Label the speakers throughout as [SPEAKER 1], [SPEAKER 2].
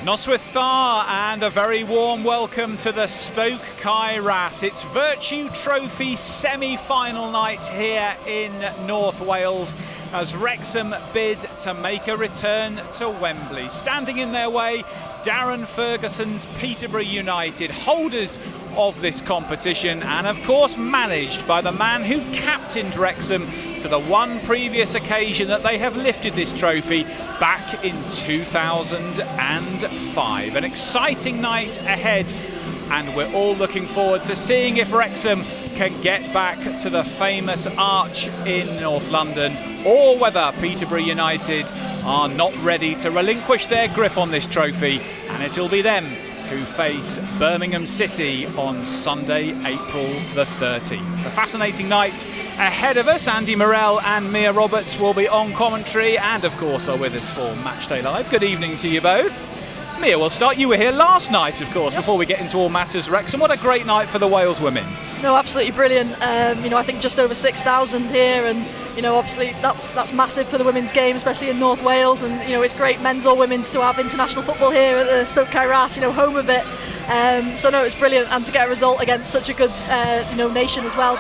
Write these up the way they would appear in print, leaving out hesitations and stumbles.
[SPEAKER 1] Noswaith Thar, and a very warm welcome to the Stoke Kairas. It's Vertu Trophy semi-final night here in North Wales as Wrexham bid to make a return to Wembley. Standing in their way, Darren Ferguson's Peterborough United, holders of this competition, and of course managed by the man who captained Wrexham to the one previous occasion that they have lifted this trophy back in 2005. An exciting night ahead, and we're all looking forward to seeing if Wrexham can get back to the famous arch in North London, or whether Peterborough United are not ready to relinquish their grip on this trophy, and it'll be them who face Birmingham City on Sunday, April the 13th. A fascinating night ahead of us. Andy Morell and Mia Roberts will be on commentary and of course are with us for Matchday Live. Good evening to you both. Mia, we'll start. You were here last night, of course, before we get into all matters Wrexham. What a great night for the Wales women.
[SPEAKER 2] No, absolutely brilliant. I think just over 6,000 here, and obviously that's massive for the women's game, especially in North Wales. And it's great, men's or women's, to have international football here at the Stoke Kairas, home of it. So no, it's brilliant, and to get a result against such a good nation as well,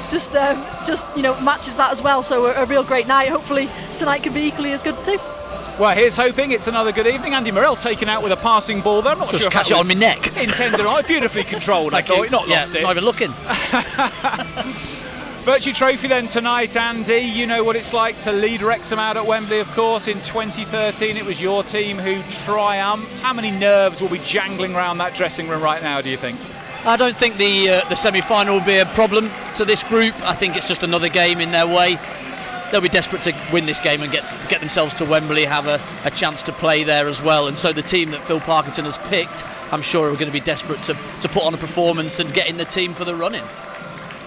[SPEAKER 2] just matches that as well. So a real great night. Hopefully tonight can be equally as good too.
[SPEAKER 1] Well, here's hoping. It's another good evening. Andy Morell taken out with a passing ball there. I'm not
[SPEAKER 3] just
[SPEAKER 1] sure
[SPEAKER 3] catch it on my neck.
[SPEAKER 1] Intended or not. Beautifully controlled. I thought. Not lost it.
[SPEAKER 3] Not even looking.
[SPEAKER 1] Vertu Trophy then tonight, Andy. You know what it's like to lead Wrexham out at Wembley, of course. In 2013, it was your team who triumphed. How many nerves will be jangling around that dressing room right now, do you think?
[SPEAKER 3] I don't think the semi-final will be a problem to this group. I think it's just another game in their way. They'll be desperate to win this game and get themselves to Wembley, have a chance to play there as well. And so the team that Phil Parkinson has picked, I'm sure, are going to be desperate to put on a performance and get in the team for the run-in.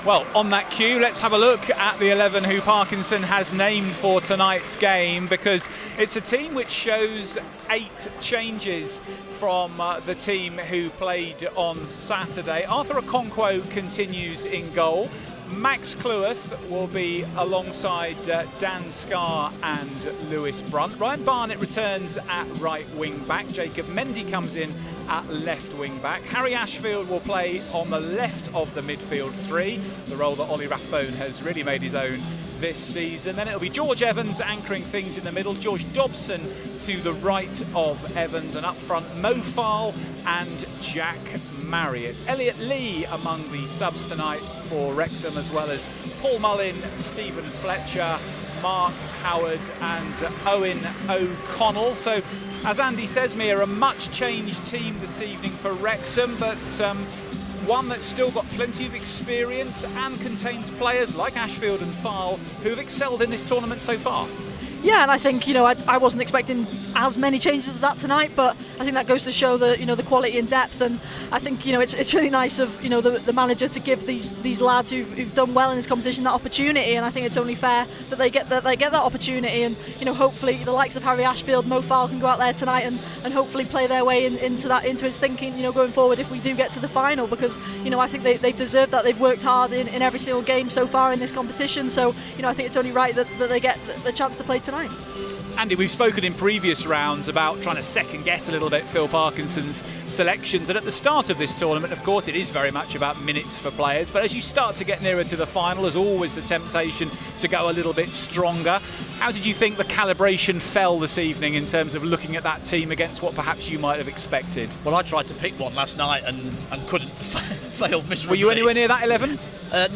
[SPEAKER 1] Well, on that cue, let's have a look at the 11 who Parkinson has named for tonight's game, because it's a team which shows 8 changes from the team who played on Saturday. Arthur Okonkwo continues in goal. Max Cleworth will be alongside Dan Scarr and Lewis Brunt. Ryan Barnett returns at right wing back. Jacob Mendy comes in at left wing back. Harry Ashfield will play on the left of the midfield three, the role that Ollie Rathbone has really made his own this season. Then it'll be George Evans anchoring things in the middle, George Dobson to the right of Evans, and up front Mo Farl and Jack Marriott. Elliot Lee among the subs tonight for Wrexham, as well as Paul Mullin, Stephen Fletcher, Mark Howard and Owen O'Connell. So, as Andy says, Mia, a much changed team this evening for Wrexham, but one that's still got plenty of experience and contains players like Ashfield and Farl who have excelled in this tournament so far.
[SPEAKER 2] Yeah, and I think I wasn't expecting as many changes as that tonight, but I think that goes to show the the quality and depth. And I think it's really nice of the manager to give these lads who've done well in this competition that opportunity. And I think it's only fair that they get that opportunity. And hopefully the likes of Harry Ashfield, Mo Farl can go out there tonight and hopefully play their way into his thinking going forward if we do get to the final, because I think they've deserved that. They've worked hard in every single game so far in this competition. So I think it's only right that they get the chance to play tonight.
[SPEAKER 1] Andy, we've spoken in previous rounds about trying to second guess a little bit Phil Parkinson's selections, and at the start of this tournament, of course, it is very much about minutes for players, but as you start to get nearer to the final, there's always the temptation to go a little bit stronger. How did you think the calibration fell this evening in terms of looking at that team against what perhaps you might have expected?
[SPEAKER 3] Well, I tried to pick one last night and couldn't, failed miserably.
[SPEAKER 1] Were you anywhere near that 11?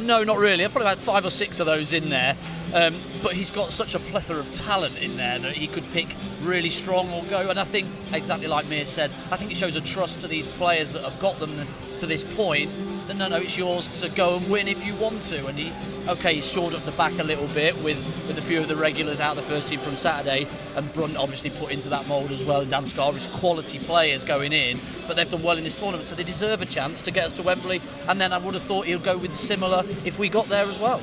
[SPEAKER 3] No, not really. I've probably about 5 or 6 of those in there. But he's got such a plethora of talent in there that he could pick really strong or go. And I think, exactly like Mia said, I think it shows a trust to these players that have got them to this point. That no, it's yours to go and win if you want to. And he's shored up the back a little bit with a few of the regulars out of the first team from Saturday, and Brunt obviously put into that mould as well. And Dan Scarr is quality players going in, but they've done well in this tournament, so they deserve a chance to get us to Wembley. And then I would have thought he'll go with similar if we got there as well.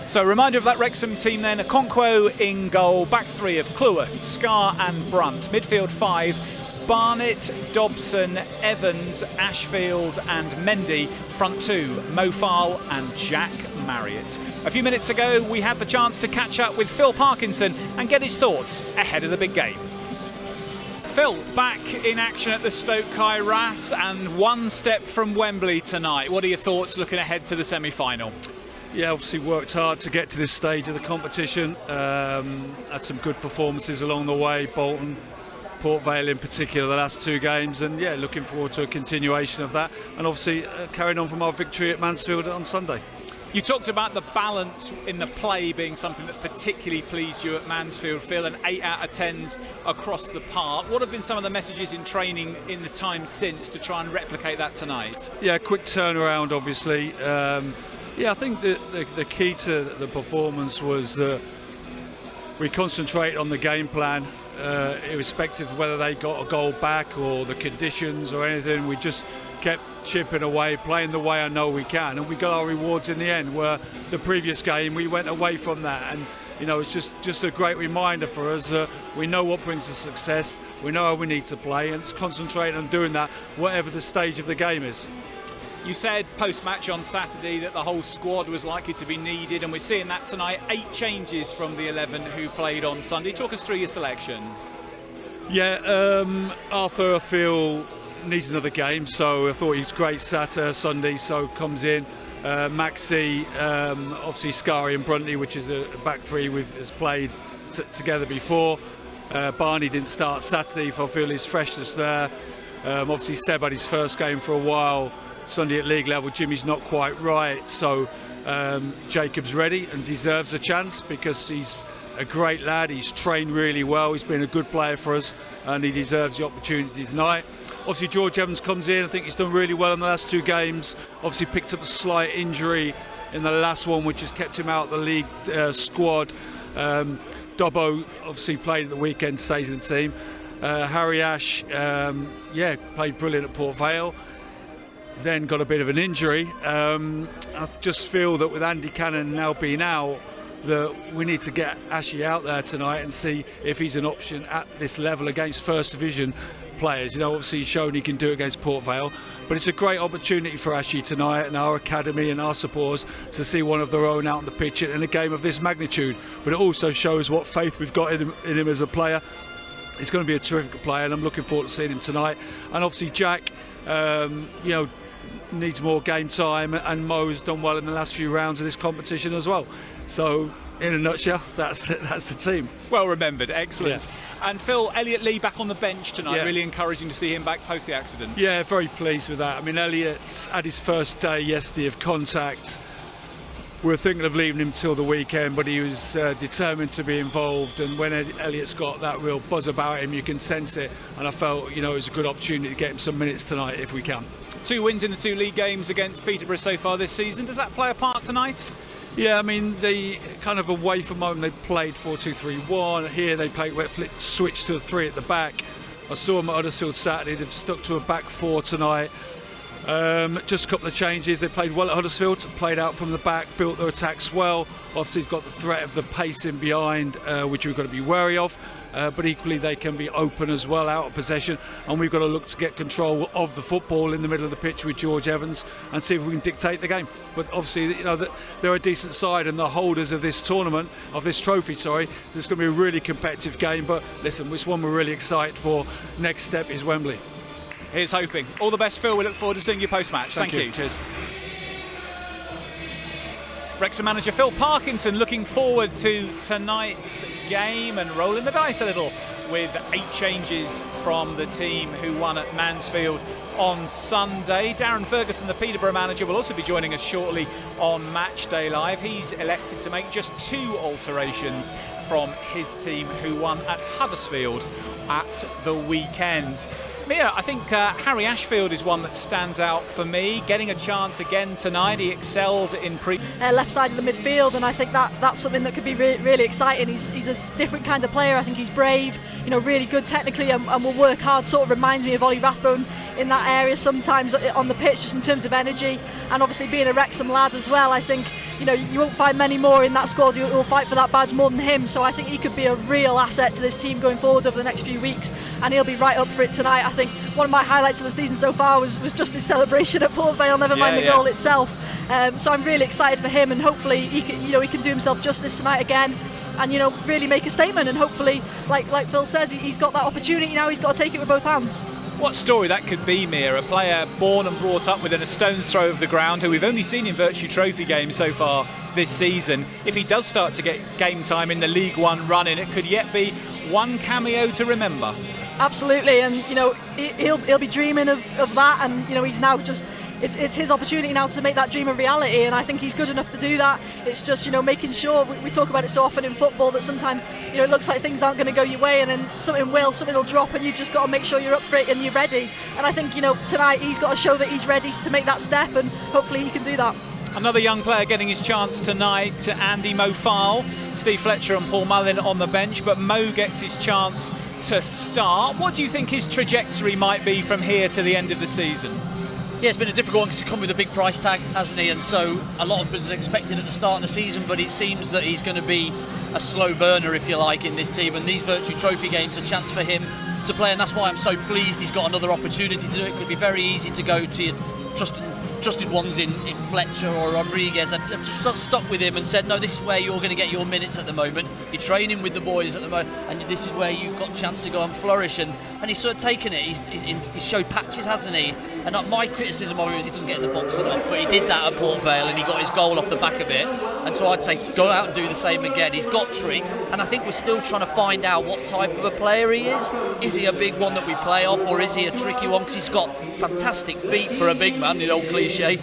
[SPEAKER 1] So a reminder of that Wrexham team then: Okonkwo in goal, back three of Cleworth, Scarr and Brunt, midfield 5, Barnett, Dobson, Evans, Ashfield and Mendy, front 2, Mo Farl and Jack Marriott. A few minutes ago we had the chance to catch up with Phil Parkinson and get his thoughts ahead of the big game. Phil, back in action at the Stoke Kairas and one step from Wembley tonight. What are your thoughts looking ahead to the semi-final?
[SPEAKER 4] Yeah, obviously worked hard to get to this stage of the competition. Had some good performances along the way, Bolton, Port Vale in particular, the last two games, and yeah, looking forward to a continuation of that, and obviously carrying on from our victory at Mansfield on Sunday.
[SPEAKER 1] You talked about the balance in the play being something that particularly pleased you at Mansfield, Phil, and 8 out of 10s across the park. What have been some of the messages in training in the time since to try and replicate that tonight?
[SPEAKER 4] Yeah, quick turnaround, obviously. Yeah, I think the key to the performance was that we concentrate on the game plan, irrespective of whether they got a goal back or the conditions or anything. We just kept chipping away, playing the way I know we can, and we got our rewards in the end. Where the previous game we went away from that, and you know, it's just a great reminder for us that we know what brings us success, we know how we need to play, and it's concentrating on doing that whatever the stage of the game is.
[SPEAKER 1] You said post-match on Saturday that the whole squad was likely to be needed, and we're seeing that tonight. 8 changes from the 11 who played on Sunday. Talk us through your selection.
[SPEAKER 4] Yeah, Arthur, I feel, needs another game, so I thought he was great Sunday, so comes in. Maxi, obviously Scary and Bruntley, which is a back three has played together before. Barney didn't start Saturday, so I feel his freshness there. Obviously Seb had his first game for a while Sunday at league level. Jimmy's not quite right, so Jacob's ready and deserves a chance because he's a great lad. He's trained really well, he's been a good player for us, and he deserves the opportunity tonight. Obviously George Evans comes in. I think he's done really well in the last 2 games. Obviously picked up a slight injury in the last one, which has kept him out of the league squad. Dobbo obviously played at the weekend, stays in the team. Harry Ash, played brilliant at Port Vale. Then got a bit of an injury. I just feel that with Andy Cannon now being out, that we need to get Ashy out there tonight and see if he's an option at this level against First Division players. You know, obviously he's shown he can do it against Port Vale, but it's a great opportunity for Ashy tonight and our academy and our supporters to see one of their own out on the pitch in a game of this magnitude. But it also shows what faith we've got in him as a player. He's going to be a terrific player, and I'm looking forward to seeing him tonight. And obviously Jack, needs more game time, and Mo's done well in the last few rounds of this competition as well. So in a nutshell, that's the team.
[SPEAKER 1] Well remembered, excellent.
[SPEAKER 4] Yeah.
[SPEAKER 1] And Phil, Elliot Lee back on the bench tonight.
[SPEAKER 4] Yeah.
[SPEAKER 1] Really encouraging to see him back post the accident.
[SPEAKER 4] Yeah, very pleased with that. I mean, Elliot had his first day yesterday of contact. We were thinking of leaving him till the weekend, but he was determined to be involved, and when Elliot's got that real buzz about him, you can sense it, and I felt it was a good opportunity to get him some minutes tonight if we can. 2 wins in the 2 league games against Peterborough so far this season. Does that play a part tonight? Yeah, I mean, they kind of away from home, they played 4-2-3-1. Here they switched to a 3 at the back. I saw them at Huddersfield Saturday. They've stuck to a back 4 tonight. Just a couple of changes. They played well at Huddersfield, played out from the back, built their attacks well. Obviously, it's got the threat of the pace in behind, which we've got to be wary of. But equally, they can be open as well, out of possession. And we've got to look to get control of the football in the middle of the pitch with George Evans and see if we can dictate the game. But obviously, they're a decent side and the holders of this tournament, of this trophy, sorry. So it's going to be a really competitive game. But listen, it's one we're really excited for. Next step is Wembley.
[SPEAKER 1] Here's hoping. All the best, Phil. We look forward to seeing you post-match. Thank you.
[SPEAKER 4] Cheers.
[SPEAKER 1] Wrexham manager Phil Parkinson looking forward to tonight's game and rolling the dice a little with 8 changes from the team who won at Mansfield on Sunday. Darren Ferguson, the Peterborough manager, will also be joining us shortly on Matchday Live. He's elected to make just 2 alterations from his team who won at Huddersfield at the weekend. Mia, I think Harry Ashfield is one that stands out for me, getting a chance again tonight. He excelled in
[SPEAKER 2] left side of the midfield, and I think that's something that could be really exciting. He's a different kind of player. I think he's brave, really good technically, and will work hard. Sort of reminds me of Ollie Rathbone in that area sometimes on the pitch, just in terms of energy, and obviously being a Wrexham lad as well. I think you won't find many more in that squad who will fight for that badge more than him, so I think he could be a real asset to this team going forward over the next few weeks, and he'll be right up for it tonight. I think one of my highlights of the season so far was just his celebration at Port Vale, never mind the goal itself. So I'm really excited for him, and hopefully he can do himself justice tonight again. and really make a statement. And hopefully, like Phil says, he's got that opportunity now. He's got to take it with both hands.
[SPEAKER 1] What story that could be, Mia, a player born and brought up within a stone's throw of the ground, who we've only seen in Vertu Trophy games so far this season. If he does start to get game time in the League One run-in, it could yet be one cameo to remember.
[SPEAKER 2] Absolutely, and he'll be dreaming of that, and he's now just it's his opportunity now to make that dream a reality, and I think he's good enough to do that. It's just making sure, we talk about it so often in football, that sometimes it looks like things aren't going to go your way, and then something will drop, and you've just got to make sure you're up for it and you're ready. And I think tonight he's got to show that he's ready to make that step, and hopefully he can do that.
[SPEAKER 1] Another young player getting his chance tonight, Andy Mofal, Steve Fletcher and Paul Mullin on the bench, but Mo gets his chance to start. What do you think his trajectory might be from here to the end of the season?
[SPEAKER 3] Yeah, it's been a difficult one because he's come with a big price tag, hasn't he? And so a lot of us expected at the start of the season, but it seems that he's going to be a slow burner, if you like, in this team. And these Vertu Trophy games are a chance for him to play, and that's why I'm so pleased he's got another opportunity to do it. It could be very easy to go to your trusted ones in Fletcher or Rodriguez. I've just stuck with him and said, no, this is where you're going to get your minutes at the moment. You're training with the boys at the moment, and this is where you've got a chance to go and flourish. And he's sort of taken it. He's showed patches, hasn't he? And my criticism of him is he doesn't get in the box enough, but he did that at Port Vale and he got his goal off the back of it. And so I'd say go out and do the same again. He's got tricks, and I think we're still trying to find out what type of a player he is. Is he a big one that we play off, or is he a tricky one? Because he's got fantastic feet for a big man, the old cliche.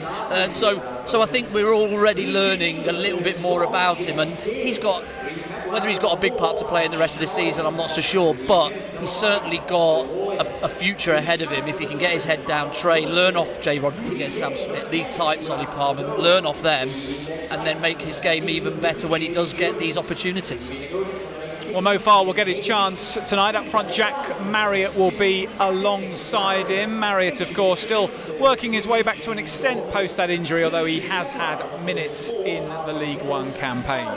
[SPEAKER 3] So I think we're already learning a little bit more about him, and whether he's got a big part to play in the rest of the season, I'm not so sure, but he's certainly got a future ahead of him if he can get his head down, train, learn off Jay Rodriguez, Sam Smith, these types, Ollie Palmer, learn off them, and then make his game even better when he does get these opportunities.
[SPEAKER 1] Well, Mofal will get his chance tonight. Up front, Jack Marriott will be alongside him. Marriott, of course, still working his way back to an extent post that injury, although he has had minutes in the League One campaign.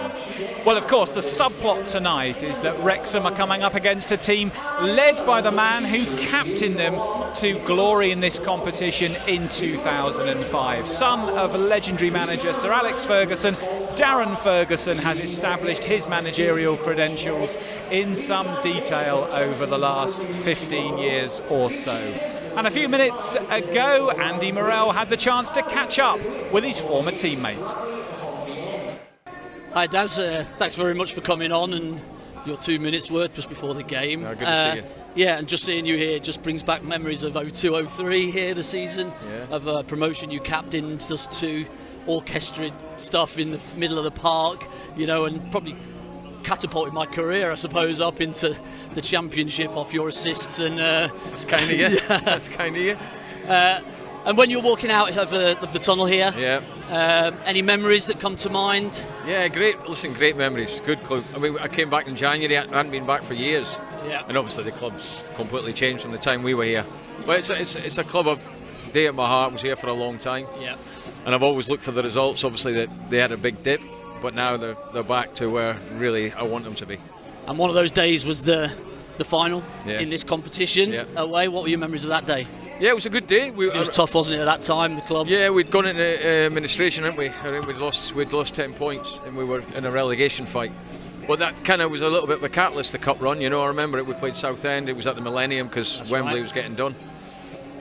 [SPEAKER 1] Well, of course, the subplot tonight is that Wrexham are coming up against a team led by the man who captained them to glory in this competition in 2005. Son of legendary manager Sir Alex Ferguson, Darren Ferguson has established his managerial credentials in some detail over the last 15 years or so. And a few minutes ago, Andy Morrell had the chance to catch up with his former teammate.
[SPEAKER 3] Hi Daz, thanks very much for coming on and your 2 minutes worth just before the game.
[SPEAKER 5] Good to see you.
[SPEAKER 3] Yeah, and just seeing you here just brings back memories of 02-03 here the season, of promotion. You captained us to orchestrated stuff in the middle of the park, and probably catapulted my career, I suppose, up into the championship off your assists. And
[SPEAKER 5] that's kind of you. Yeah. That's kind of you.
[SPEAKER 3] And when you're walking out of the tunnel here, any memories that come to mind?
[SPEAKER 5] Yeah, great. Listen, great memories. Good club. I mean, I came back in January. I hadn't been back for years.
[SPEAKER 3] Yeah.
[SPEAKER 5] And obviously the club's completely changed from the time we were here. But it's a club of day at my heart. Was here for a long time.
[SPEAKER 3] Yeah.
[SPEAKER 5] And I've always looked for the results. Obviously, that they had a big dip, but now they're back to where really I want them to be.
[SPEAKER 3] And one of those days was the final in this competition away. What were your memories of that day?
[SPEAKER 5] Yeah, it was a good day.
[SPEAKER 3] It was tough, wasn't it, at that time, the club?
[SPEAKER 5] Yeah, we'd gone into administration, hadn't we? I think we'd lost 10 points and we were in a relegation fight. But that kind of was a little bit of a catalyst, the cup run. I remember it. We played Southend. It was at the Millennium because Wembley was getting done.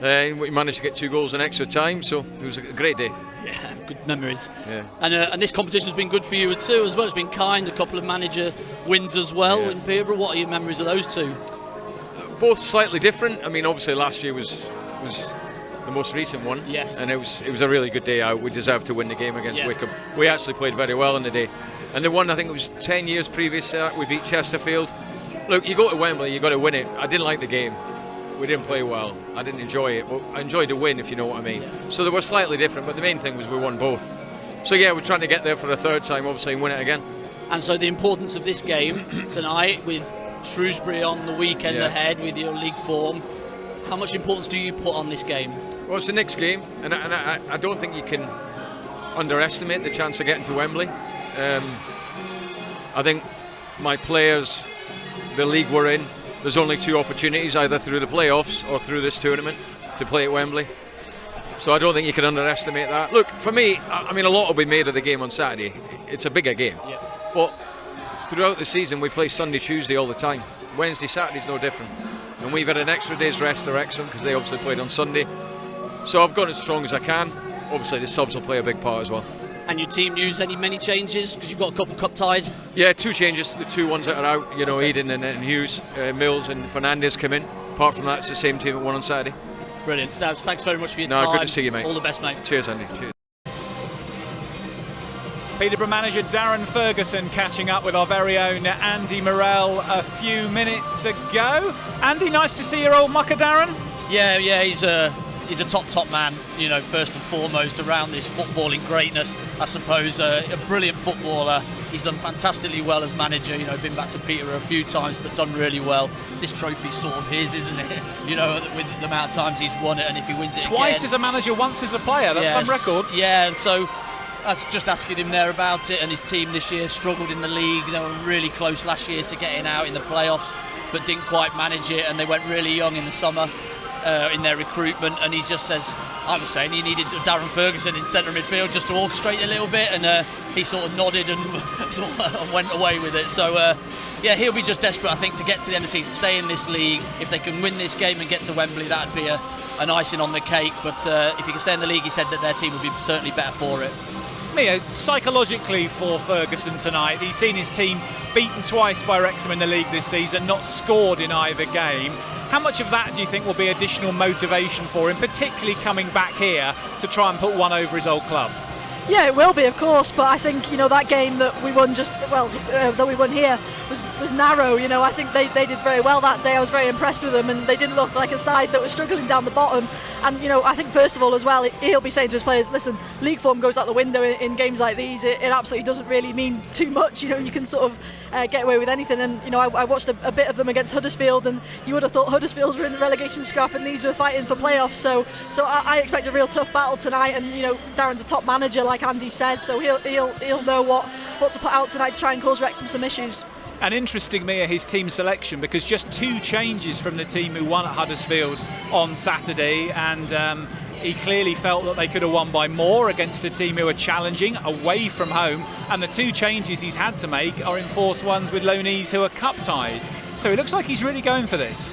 [SPEAKER 5] We managed to get 2 goals in extra time, so it was a great day.
[SPEAKER 3] Yeah, good memories.
[SPEAKER 5] Yeah.
[SPEAKER 3] And this competition has been good for you too, as well. It's been kind. A couple of manager wins as well in Peterborough. What are your memories of those two?
[SPEAKER 5] Both slightly different. I mean, obviously last year was the most recent one.
[SPEAKER 3] Yes.
[SPEAKER 5] And it was a really good day out. We deserved to win the game against Wickham. We actually played very well on the day. And the one, I think it was 10 years previous to that, we beat Chesterfield. Look, you go to Wembley, you got to win it. I didn't like the game. We didn't play well. I didn't enjoy it, but I enjoyed the win, if you know what I mean.
[SPEAKER 3] Yeah.
[SPEAKER 5] So they were slightly different, but the main thing was we won both. So yeah, we're trying to get there for a third time, obviously, and win it again.
[SPEAKER 3] And so the importance of this game tonight, with Shrewsbury on the weekend ahead with your league form, how much importance do you put on this game?
[SPEAKER 5] Well, it's the next game, and I don't think you can underestimate the chance of getting to Wembley. I think my players, the league we're in, there's only 2 opportunities, either through the playoffs or through this tournament, to play at Wembley. So I don't think you can underestimate that. Look, for me, I mean, a lot will be made of the game on Saturday. It's a bigger game.
[SPEAKER 3] Yeah.
[SPEAKER 5] But throughout the season we play Sunday, Tuesday all the time. Wednesday, Saturday's no different. And we've had an extra day's rest at Wrexham because they obviously played on Sunday. So I've gone as strong as I can. Obviously the subs will play a big part as well.
[SPEAKER 3] And your team news, many changes? Because you've got a couple cup tied.
[SPEAKER 5] Yeah, 2 changes. The 2 ones that are out, you know, Eden and Hughes, Mills and Fernandez come in. Apart from that, it's the same team that won on Saturday.
[SPEAKER 3] Brilliant. Daz, thanks very much for your time.
[SPEAKER 5] No, good to see you, mate.
[SPEAKER 3] All the best, mate.
[SPEAKER 5] Cheers, Andy. Cheers.
[SPEAKER 1] Peterborough manager Darren Ferguson catching up with our very own Andy Morell a few minutes ago. Andy, nice to see your old mucker, Darren.
[SPEAKER 3] Yeah, he's a top man, you know, first and foremost around this footballing greatness, I suppose. A brilliant footballer. He's done fantastically well as manager, you know, been back to Peterborough a few times but done really well. This trophy's sort of his, isn't it? You know, with the amount of times he's won it, and if he wins it
[SPEAKER 1] twice
[SPEAKER 3] again,
[SPEAKER 1] as a manager, once as a player, that's some record.
[SPEAKER 3] Yeah, and so I was just asking him there about it, and his team this year struggled in the league. They were really close last year to getting out in the playoffs but didn't quite manage it, and they went really young in the summer. In their recruitment, and he just says, I was saying he needed Darren Ferguson in centre midfield just to orchestrate a little bit, and he sort of nodded and went away with it. So yeah, he'll be just desperate, I think, to get to the end of the season, stay in this league. If they can win this game and get to Wembley, that'd be an icing on the cake. But if he can stay in the league, he said that their team would be certainly better for it.
[SPEAKER 1] Mia, psychologically for Ferguson tonight, he's seen his team beaten twice by Wrexham in the league this season, not scored in either game. How much of that do you think will be additional motivation for him, particularly coming back here to try and put one over his old club?
[SPEAKER 2] Yeah, it will be, of course, but I think, you know, that game that we won that we won here was narrow. You know, I think they did very well that day. I was very impressed with them, and they didn't look like a side that was struggling down the bottom. And, you know, I think first of all as well, he'll be saying to his players, listen, league form goes out the window in games like these. It absolutely doesn't really mean too much. You know, you can sort of get away with anything. And, you know, I watched a bit of them against Huddersfield, and you would have thought Huddersfield were in the relegation scrap and these were fighting for playoffs. So I expect a real tough battle tonight. And, you know, Darren's a top manager, like Andy says, so he'll know what to put out tonight to try and cause Wrexham some issues.
[SPEAKER 1] And interesting, Mia, his team selection, because just 2 changes from the team who won at Huddersfield on Saturday, and he clearly felt that they could have won by more against a team who are challenging away from home, and the 2 changes he's had to make are enforced ones with loanees who are cup tied. So it looks like he's really going for this.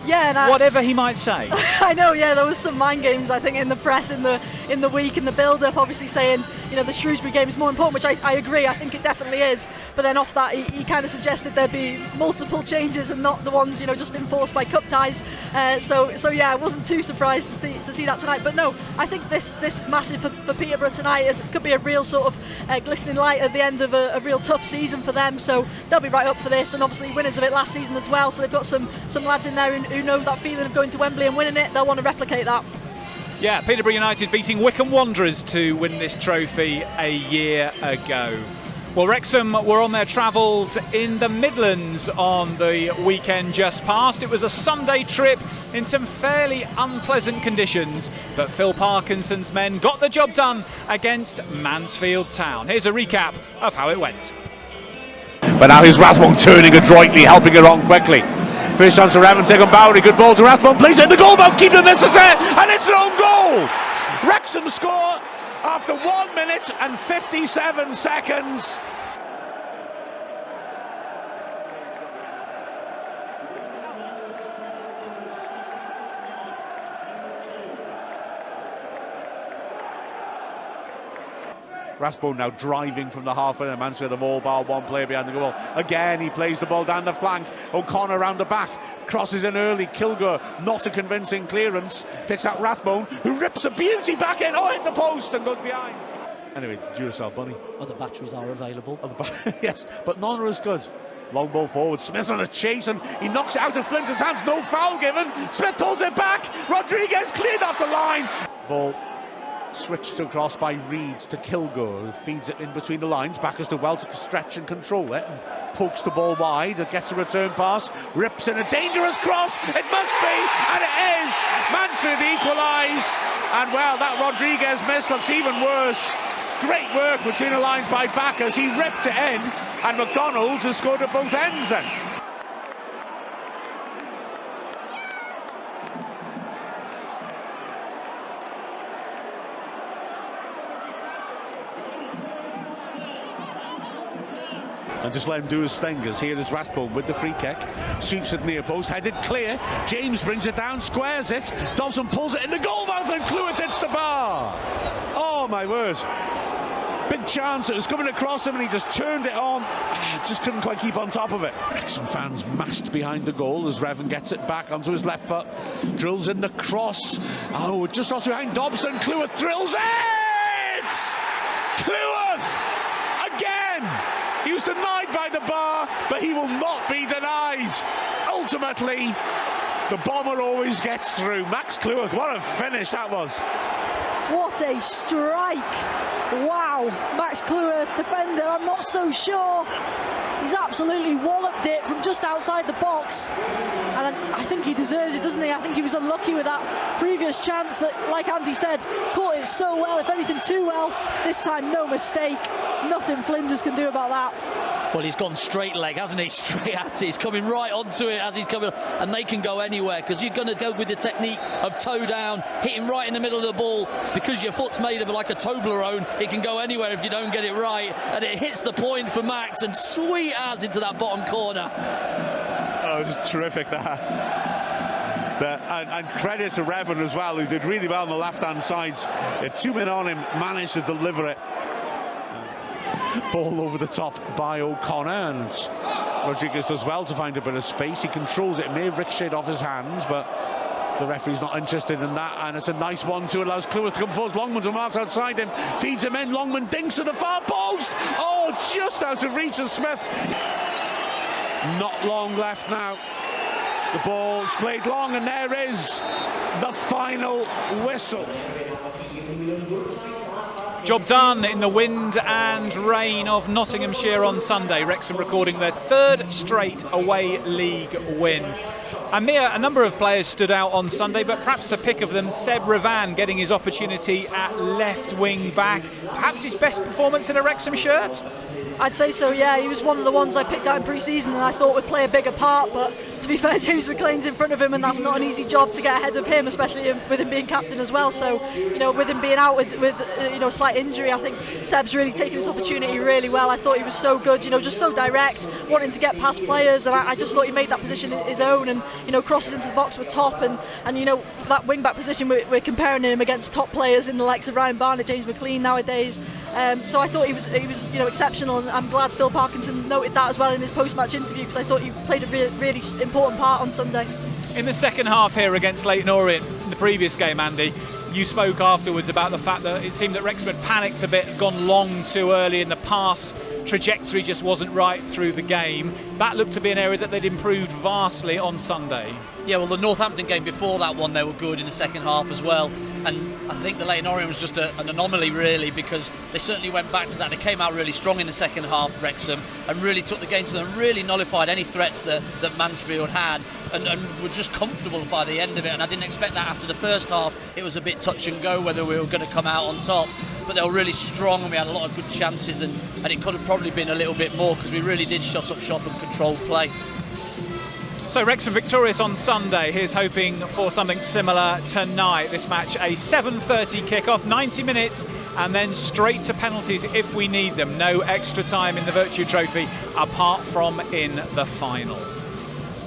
[SPEAKER 2] Yeah, and
[SPEAKER 1] whatever he might say.
[SPEAKER 2] I know, yeah, there was some mind games, I think, in the press in the week, in the build-up, obviously saying, you know, the Shrewsbury game is more important, which I agree, I think it definitely is. But then off that, he kind of suggested there'd be multiple changes and not the ones, you know, just enforced by cup ties. So yeah, I wasn't too surprised to see that tonight. But no, I think this is massive for Peterborough tonight. It could be a real sort of glistening light at the end of a real tough season for them. So they'll be right up for this, and obviously winners of it last season as well. So they've got some lads in there who know that feeling of going to Wembley and winning it. They'll want to replicate that. Yeah,
[SPEAKER 1] Peterborough United beating Wycombe Wanderers to win this trophy a year ago. Well, Wrexham were on their travels in the Midlands on the weekend just past. It was a Sunday trip in some fairly unpleasant conditions, but Phil Parkinson's men got the job done against Mansfield Town. Here's a recap of how it went.
[SPEAKER 6] But now here's Rathbone turning adroitly, helping it on quickly. First chance for Evan, take on Bowery, good ball to Rathbone, plays it in the goal mouth, keeper misses it, and it's an own goal! Wrexham score after 1 minute and 57 seconds. Rathbone now driving from the halfway line. Mansfield have all bar one player behind the goal. Again, he plays the ball down the flank. O'Connor around the back, crosses in early. Kilgore, not a convincing clearance. Picks out Rathbone, who rips a beauty back in. Oh, hit the post and goes behind. Anyway, Duracell Bunny.
[SPEAKER 3] Other batteries are available.
[SPEAKER 6] Yes, but none are as good. Long ball forward, Smith's on a chase and he knocks it out of Flinter's hands. No foul given. Smith pulls it back. Rodriguez cleared off the line. Ball switched across by Reed to Kilgore, who feeds it in between the lines. Back as to well to stretch and control it, and pokes the ball wide. It gets a return pass, rips in a dangerous cross. It must be, and it is. Mansfield equalise, and well, that Rodriguez miss looks even worse. Great work between the lines by Backers. He ripped it in, and McDonald's has scored at both ends then. and just let him do his thing, because here is Rathbone with the free kick, sweeps it near post, headed clear, James brings it down, squares it, Dobson pulls it in the goal mouth, and Cleworth hits the bar. Oh my word, big chance, it was coming across him and he just turned it on, just couldn't quite keep on top of it. Wrexham fans massed behind the goal as Revan gets it back onto his left foot, drills in the cross, oh, just off behind Dobson, Cleworth drills it! Cleworth! Again! He was denied by the bar, but he will not be denied. Ultimately, the bomber always gets through. Max Cleworth, what a finish that was.
[SPEAKER 2] What a strike! Wow, Max Cleworth, defender, I'm not so sure. He's absolutely walloped it from just outside the box. And I think he deserves it, doesn't he? I think he was unlucky with that previous chance that, like Andy said, caught it so well, if anything too well. This time, no mistake. Nothing Flinders can do about that.
[SPEAKER 3] Well, he's gone straight leg, hasn't he? Straight at it. He's coming right onto it as he's coming, and they can go anywhere, because you're going to go with the technique of toe down, hitting right in the middle of the ball, because your foot's made of like a Toblerone. It can go anywhere if you don't get it right, and it hits the point for Max, and sweet as into that bottom corner.
[SPEAKER 6] Oh, just terrific that. And credit to Revan as well, who did really well on the left-hand side. He had 2 men on him, managed to deliver it. Ball over the top by O'Connor, and Rodriguez does well to find a bit of space. He controls it, it may ricochet off his hands, but the referee's not interested in that, and it's a nice 1-2, allows Cleworth to come forward. Longman's marks outside him, feeds him in, Longman dinks to the far post. Oh, just out of reach of Smith. Not long left now. The ball's played long, and there is the final whistle.
[SPEAKER 1] Job done in the wind and rain of Nottinghamshire on Sunday. Wrexham recording their 3rd straight away league win. And Mia, a number of players stood out on Sunday, but perhaps the pick of them, Seb Revan, getting his opportunity at left wing back. Perhaps his best performance in a Wrexham shirt?
[SPEAKER 2] I'd say so, yeah. He was one of the ones I picked out in pre-season and I thought would play a bigger part, but to be fair, James McLean's in front of him and that's not an easy job to get ahead of him, especially with him being captain as well. So, you know, with him being out with a slight injury, I think Seb's really taken this opportunity really well. I thought he was so good, you know, just so direct, wanting to get past players, and I just thought he made that position his own, and, you know, crosses into the box were top, and you know, that wing-back position, we're comparing him against top players in the likes of Ryan Barnett, James McLean nowadays. So I thought he was you know, exceptional, and I'm glad Phil Parkinson noted that as well in his post-match interview, because I thought he played a really important part on Sunday.
[SPEAKER 1] In the second half here against Leyton Orient, in the previous game, Andy, you spoke afterwards about the fact that it seemed that Wrexham had panicked a bit, gone long too early in the pass. Trajectory just wasn't right through the game. That looked to be an area that they'd improved vastly on Sunday.
[SPEAKER 3] Yeah, well, the Northampton game before that one, they were good in the second half as well. And I think the Leyton Orient was just an anomaly, really, because they certainly went back to that. They came out really strong in the second half, Wrexham, and really took the game to them, really nullified any threats that Mansfield had, and were just comfortable by the end of it. And I didn't expect that after the first half. It was a bit touch and go whether we were going to come out on top. But they were really strong, and we had a lot of good chances, and it could have probably been a little bit more, because we really did shut up shop and control play.
[SPEAKER 1] So Wrexham victorious on Sunday. Here's hoping for something similar tonight. This match a 7:30 kickoff, 90 minutes, and then straight to penalties if we need them. No extra time in the Vertu Trophy apart from in the final.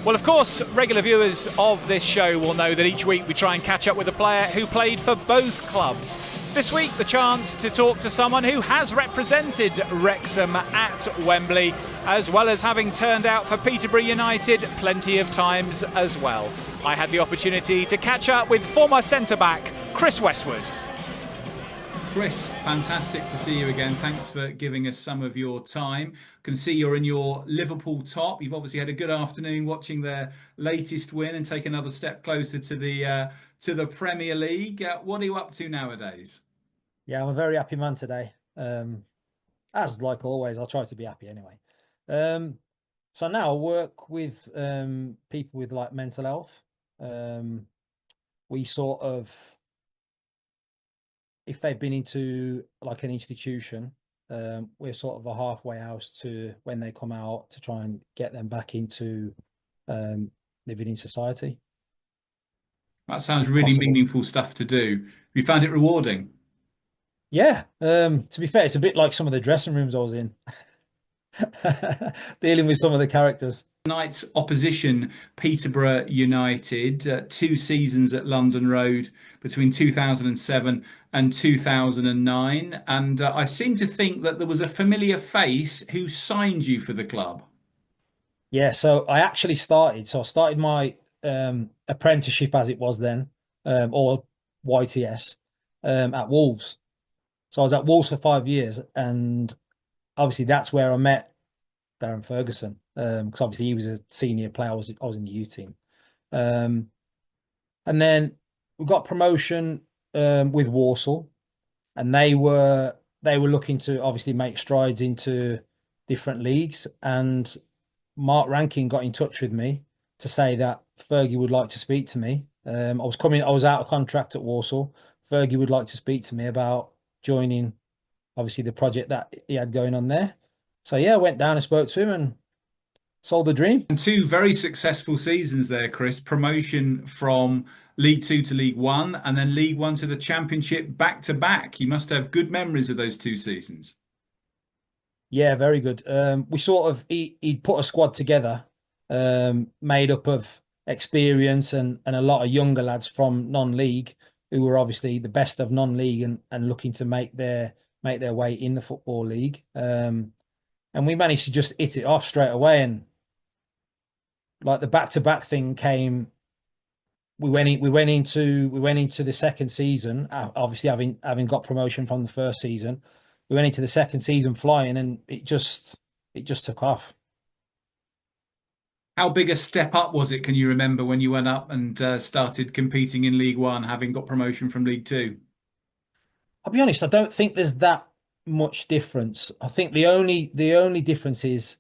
[SPEAKER 1] Well, of course, regular viewers of this show will know that each week we try and catch up with a player who played for both clubs. This week, the chance to talk to someone who has represented Wrexham at Wembley, as well as having turned out for Peterborough United plenty of times as well. I had the opportunity to catch up with former centre-back Chris Westwood.
[SPEAKER 7] Chris, fantastic to see you again. Thanks for giving us some of your time. Can see you're in your Liverpool top. You've obviously had a good afternoon watching their latest win and take another step closer to the Premier League. What are you up to nowadays?
[SPEAKER 8] Yeah, I'm a very happy man today. As like always, I'll try to be happy anyway. So now I work with people with like mental health. We sort of, if they've been into like an institution, we're sort of a halfway house to when they come out to try and get them back into living in society.
[SPEAKER 7] That sounds really meaningful stuff to do. Have you found it rewarding?
[SPEAKER 8] Yeah. To be fair, it's a bit like some of the dressing rooms I was in. dealing with some of the characters.
[SPEAKER 7] Tonight's opposition, Peterborough United, 2 seasons at London Road between 2007 and 2009. And I seem to think that there was a familiar face who signed you for the club.
[SPEAKER 8] Yeah, so I actually started. So I started my apprenticeship, as it was then, or YTS, at Wolves. So I was at Wolves for 5 years, and obviously that's where I met Darren Ferguson, because obviously he was a senior player. I was in the U team, and then we got promotion with Walsall, and they were looking to obviously make strides into different leagues. And Mark Rankin got in touch with me to say that Fergie would like to speak to me. I was out of contract at Walsall. Fergie would like to speak to me about joining, obviously, the project that he had going on there. So yeah, I went down and spoke to him and sold the dream.
[SPEAKER 7] And 2 very successful seasons there, Chris. Promotion from League Two to League One, and then League One to the Championship back to back. You must have good memories of those 2 seasons.
[SPEAKER 8] Yeah, very good. We sort of he'd put a squad together, made up of experience and a lot of younger lads from non-league who were obviously the best of non-league and looking to make their way in the Football League. And we managed to just hit it off straight away. And like the back-to-back thing came, we went into the second season, obviously having got promotion from the first season. We went into the second season flying, and it just took off.
[SPEAKER 7] How big a step up was it, can you remember, when you went up and started competing in League One, having got promotion from League Two?
[SPEAKER 8] I'll be honest, I don't think there's that much difference. I think the only difference is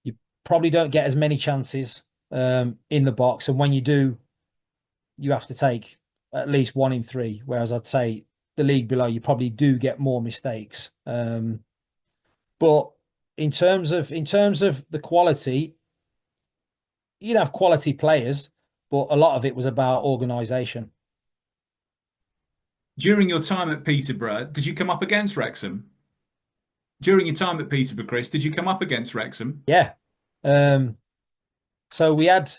[SPEAKER 8] you probably don't get as many chances in the box, and when you do, you have to take at least 1 in 3. Whereas I'd say the league below, you probably do get more mistakes. But in terms of the quality, you'd have quality players, but a lot of it was about organisation.
[SPEAKER 7] During your time at Peterborough, did you come up against Wrexham? During your time at Peterborough, Chris, did you come up against Wrexham?
[SPEAKER 8] Yeah. So we had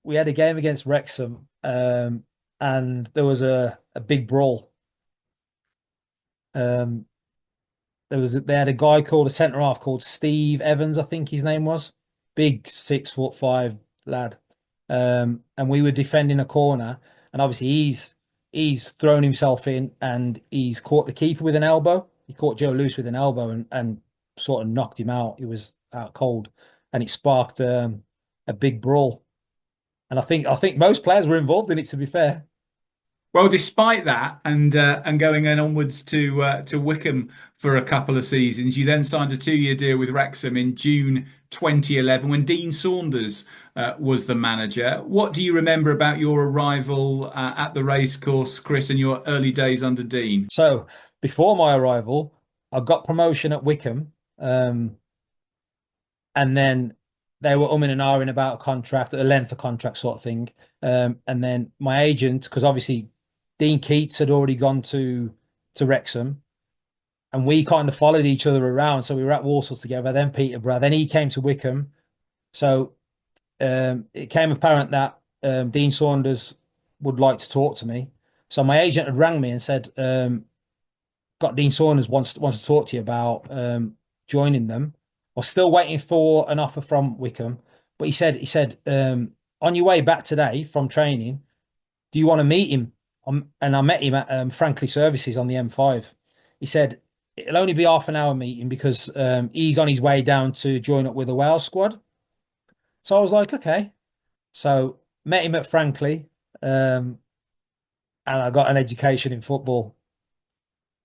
[SPEAKER 8] a game against Wrexham, and there was a big brawl. They had a guy called a centre half called Steve Evans, I think his name was. Big 6'5" lad. And we were defending a corner, and obviously he's thrown himself in and he's caught the keeper with an elbow. He caught Joe Loose with an elbow and sort of knocked him out. He was out cold, and it sparked a big brawl. And I think most players were involved in it, to be fair.
[SPEAKER 7] Well, despite that, and going onwards to Wycombe for a couple of seasons, you then signed a 2-year deal with Wrexham in June 2011 when Dean Saunders was the manager. What do you remember about your arrival at the racecourse, Chris, and your early days under Dean?
[SPEAKER 8] So before my arrival, I got promotion at Wycombe, and then they were umming and ahhing about a contract, a length of contract sort of thing. And then my agent, because obviously Dean Keats had already gone to Wrexham, and we kind of followed each other around. So we were at Walsall together, then Peterborough, then he came to Wycombe. So it became apparent that Dean Saunders would like to talk to me. So my agent had rang me and said, got Dean Saunders wants to talk to you about joining them. I was still waiting for an offer from Wycombe, but he said on your way back today from training, do you want to meet him? And I met him at Frankley Services on the M5. He said it'll only be half an hour meeting because he's on his way down to join up with the Wales squad. So I was like, okay. So met him at Frankley, and I got an education in football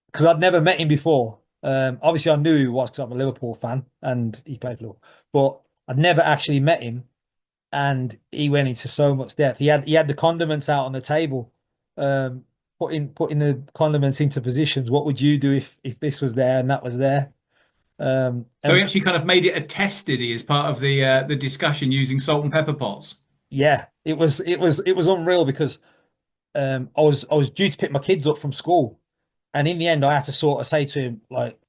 [SPEAKER 8] because I'd never met him before. Obviously, I knew who he was because I'm a Liverpool fan and he played for Liverpool, but I'd never actually met him. And he went into so much depth. He had the condiments out on the table, putting the condiments into positions. What would you do if this was there and that was there?
[SPEAKER 7] So he actually kind of made it a test, did he, as part of the discussion using salt and pepper pots?
[SPEAKER 8] Yeah, it was unreal because I was due to pick my kids up from school, and in the end, I had to sort of say to him, like,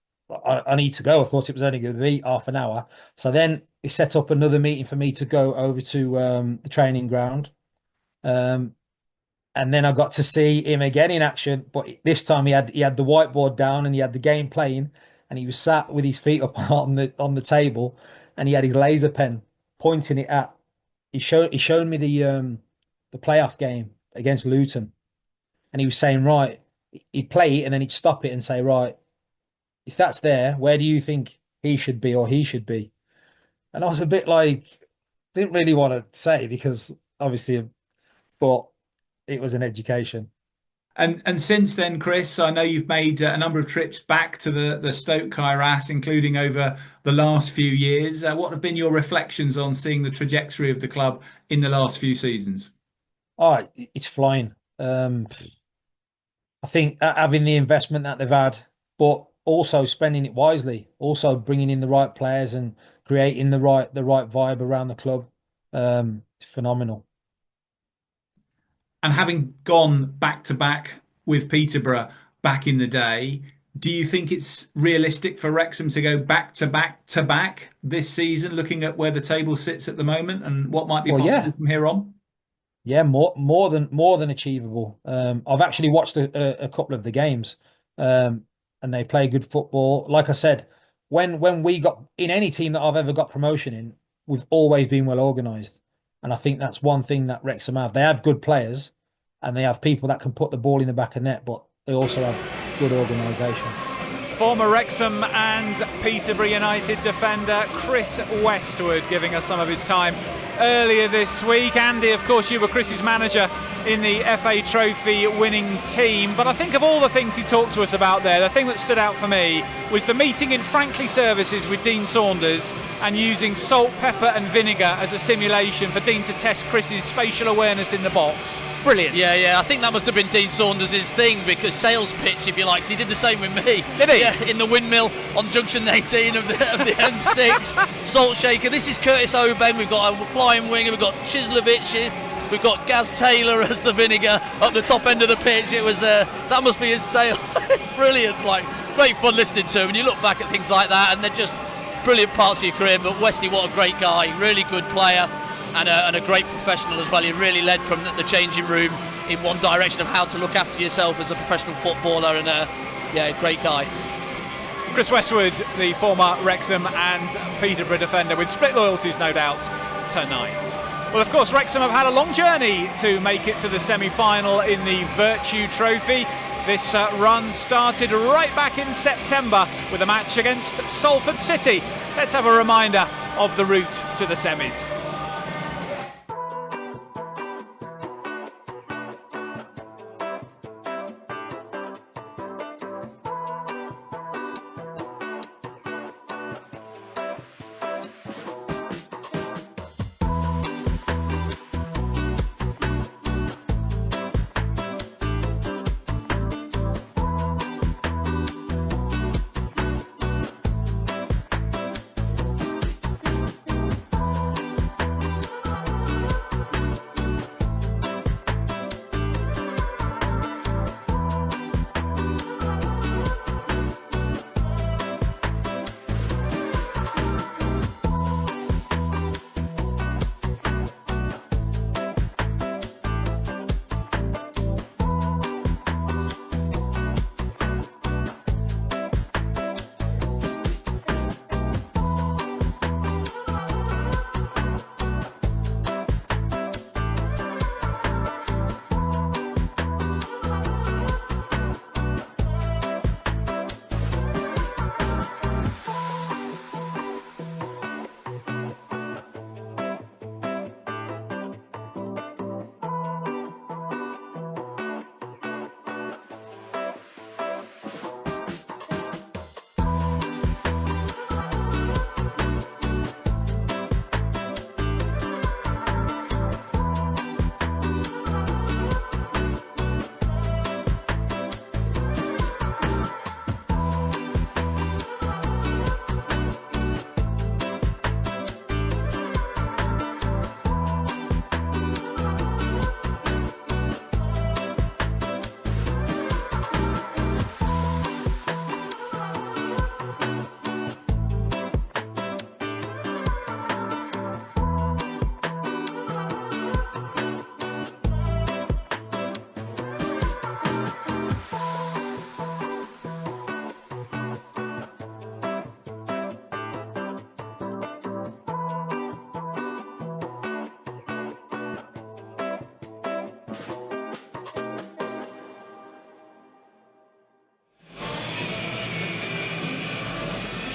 [SPEAKER 8] I need to go. I thought it was only going to be half an hour. So then he set up another meeting for me to go over to the training ground. And then I got to see him again in action. But this time he had the whiteboard down and he had the game playing, and he was sat with his feet up on the table, and he had his laser pen pointing it at. He showed me the playoff game against Luton, and he was saying, right, he'd play it and then he'd stop it and say, right, if that's there, where do you think he should be or he should be? And I was a bit like, didn't really want to say because obviously, but it was an education.
[SPEAKER 7] And since then, Chris, I know you've made a number of trips back to the Stoke Kairas, including over the last few years. What have been your reflections on seeing the trajectory of the club in the last few seasons?
[SPEAKER 8] Oh, it's flying. I think having the investment that they've had, but also spending it wisely, also bringing in the right players and creating the right vibe around the club, phenomenal.
[SPEAKER 7] And having gone back to back with Peterborough back in the day, do you think it's realistic for Wrexham to go back to back this season, looking at where the table sits at the moment and what might be possible from here on?
[SPEAKER 8] Yeah, more than achievable. I've actually watched a couple of the games, and they play good football. Like I said, when we got in any team that I've ever got promotion in, we've always been well organised. And I think that's one thing that Wrexham have. They have good players and they have people that can put the ball in the back of net, but they also have good organisation.
[SPEAKER 1] Former Wrexham and Peterborough United defender Chris Westwood giving us some of his time earlier this week. Andy, of course, you were Chris's manager in the FA Trophy winning team, but I think of all the things he talked to us about there, the thing that stood out for me was the meeting in Frankley Services with Dean Saunders and using salt, pepper and vinegar as a simulation for Dean to test Chris's spatial awareness in the box. Brilliant.
[SPEAKER 3] Yeah, I think that must have been Dean Saunders' thing, because sales pitch, if you like, 'cause he did the same with me.
[SPEAKER 1] Did he?
[SPEAKER 3] Yeah, in the windmill on junction 18 of the M6. Salt shaker. This is Curtis Oben. We've got a flying winger. We've got Chislovich. We've got Gaz Taylor as the vinegar up the top end of the pitch. It was that must be his sale. Brilliant, like great fun listening to him. And you look back at things like that, and they're just brilliant parts of your career. But Westy, what a great guy, really good player. And a great professional as well. He really led from the changing room in one direction of how to look after yourself as a professional footballer, and great guy.
[SPEAKER 1] Chris Westwood, the former Wrexham and Peterborough defender, with split loyalties no doubt tonight. Well, of course, Wrexham have had a long journey to make it to the semi-final in the Vertu Trophy. This run started right back in September with a match against Salford City. Let's have a reminder of the route to the semis.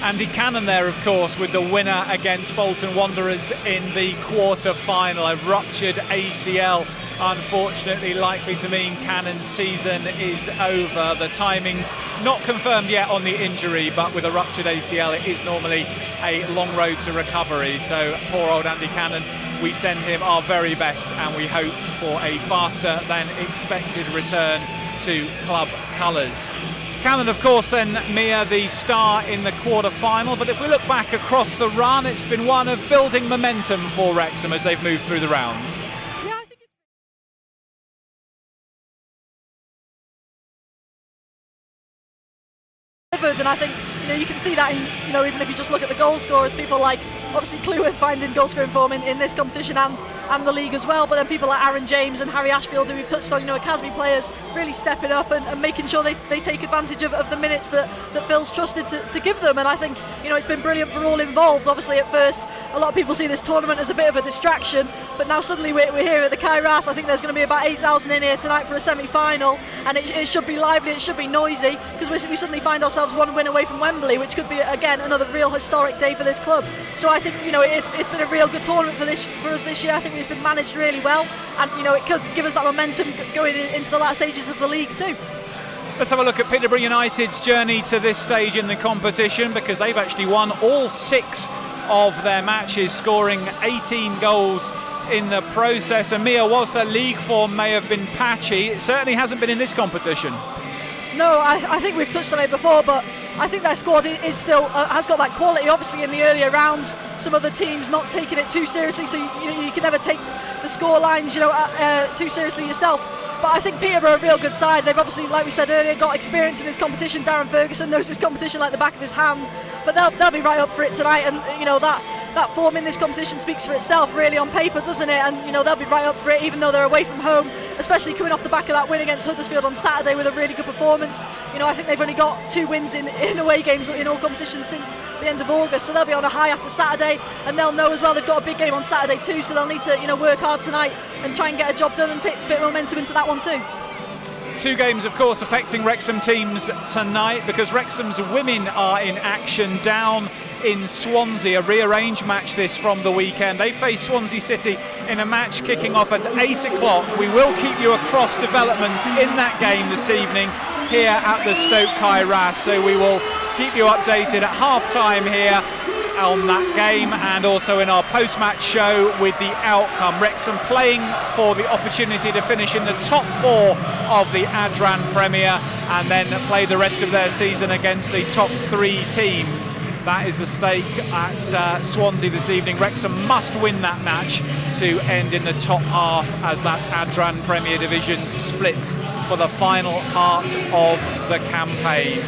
[SPEAKER 1] Andy Cannon there, of course, with the winner against Bolton Wanderers in the quarter-final. A ruptured ACL, unfortunately, likely to mean Cannon's season is over. The timing's not confirmed yet on the injury, but with a ruptured ACL, it is normally a long road to recovery. So poor old Andy Cannon, we send him our very best, and we hope for a faster than expected return to club colours. Cannon, of course, then, Mia, the star in the quarter-final. But if we look back across the run, it's been one of building momentum for Wrexham as they've moved through the rounds.
[SPEAKER 2] Yeah, I think it's and I think you can see that in even if you just look at the goal scorers, people like obviously Cleworth finding goal scoring form in this competition and the league as well, but then people like Aaron James and Harry Ashfield, who we've touched on, academy players really stepping up and making sure they take advantage of the minutes that Phil's trusted to give them. And I think it's been brilliant for all involved. Obviously at first a lot of people see this tournament as a bit of a distraction, but now suddenly we're here at the Kairas. I think there's going to be about 8,000 in here tonight for a semi-final, and it should be lively, it should be noisy, because we suddenly find ourselves one win away from Wembley, which could be again another real historic day for this club. So I think it's been a real good tournament for us this year. I think it's been managed really well, and it could give us that momentum going into the last stages of the league too.
[SPEAKER 1] Let's have a look at Peterborough United's journey to this stage in the competition, because they've actually won all 6 of their matches, scoring 18 goals in the process. And Mia, whilst their league form may have been patchy, it certainly hasn't been in this competition.
[SPEAKER 2] No, I think we've touched on it before, but I think their squad is still has got that quality. Obviously, in the earlier rounds, some other teams not taking it too seriously, so you can never take the score lines too seriously yourself. But I think Peterborough are a real good side. They've obviously, like we said earlier, got experience in this competition. Darren Ferguson knows this competition like the back of his hand, but they'll be right up for it tonight. And that form in this competition speaks for itself, really, on paper, doesn't it? And they'll be right up for it, even though they're away from home, especially coming off the back of that win against Huddersfield on Saturday with a really good performance. I think they've only got 2 wins in away games in all competitions since the end of August, so they'll be on a high after Saturday, and they'll know as well they've got a big game on Saturday too, so they'll need to work hard tonight and try and get a job done and take a bit of momentum into that one too.
[SPEAKER 1] 2 games, of course, affecting Wrexham teams tonight, because Wrexham's women are in action down in Swansea. A rearranged match this from the weekend. They face Swansea City in a match kicking off at 8 o'clock. We will keep you across developments in that game this evening here at the Stoke Kairas, so we will keep you updated at half-time here on that game, and also in our post-match show with the outcome. Wrexham playing for the opportunity to finish in the top 4 of the Adran Premier and then play the rest of their season against the top 3 teams. That is the stake at Swansea this evening. Wrexham must win that match to end in the top half as that Adran Premier Division splits for the final part of the campaign.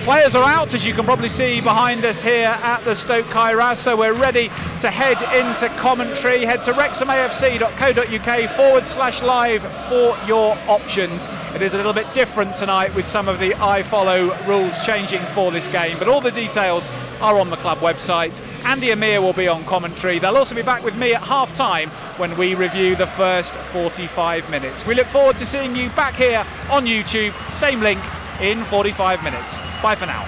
[SPEAKER 1] Players are out, as you can probably see behind us here at the Stoke Kairas, so we're ready to head into commentary. Head to wrexhamafc.co.uk/live for your options. It is a little bit different tonight with some of the iFollow rules changing for this game, but all the details are on the club website. Andy Amir will be on commentary. They'll also be back with me at half-time when we review the first 45 minutes. We look forward to seeing you back here on YouTube, same link, in 45 minutes. Bye for now.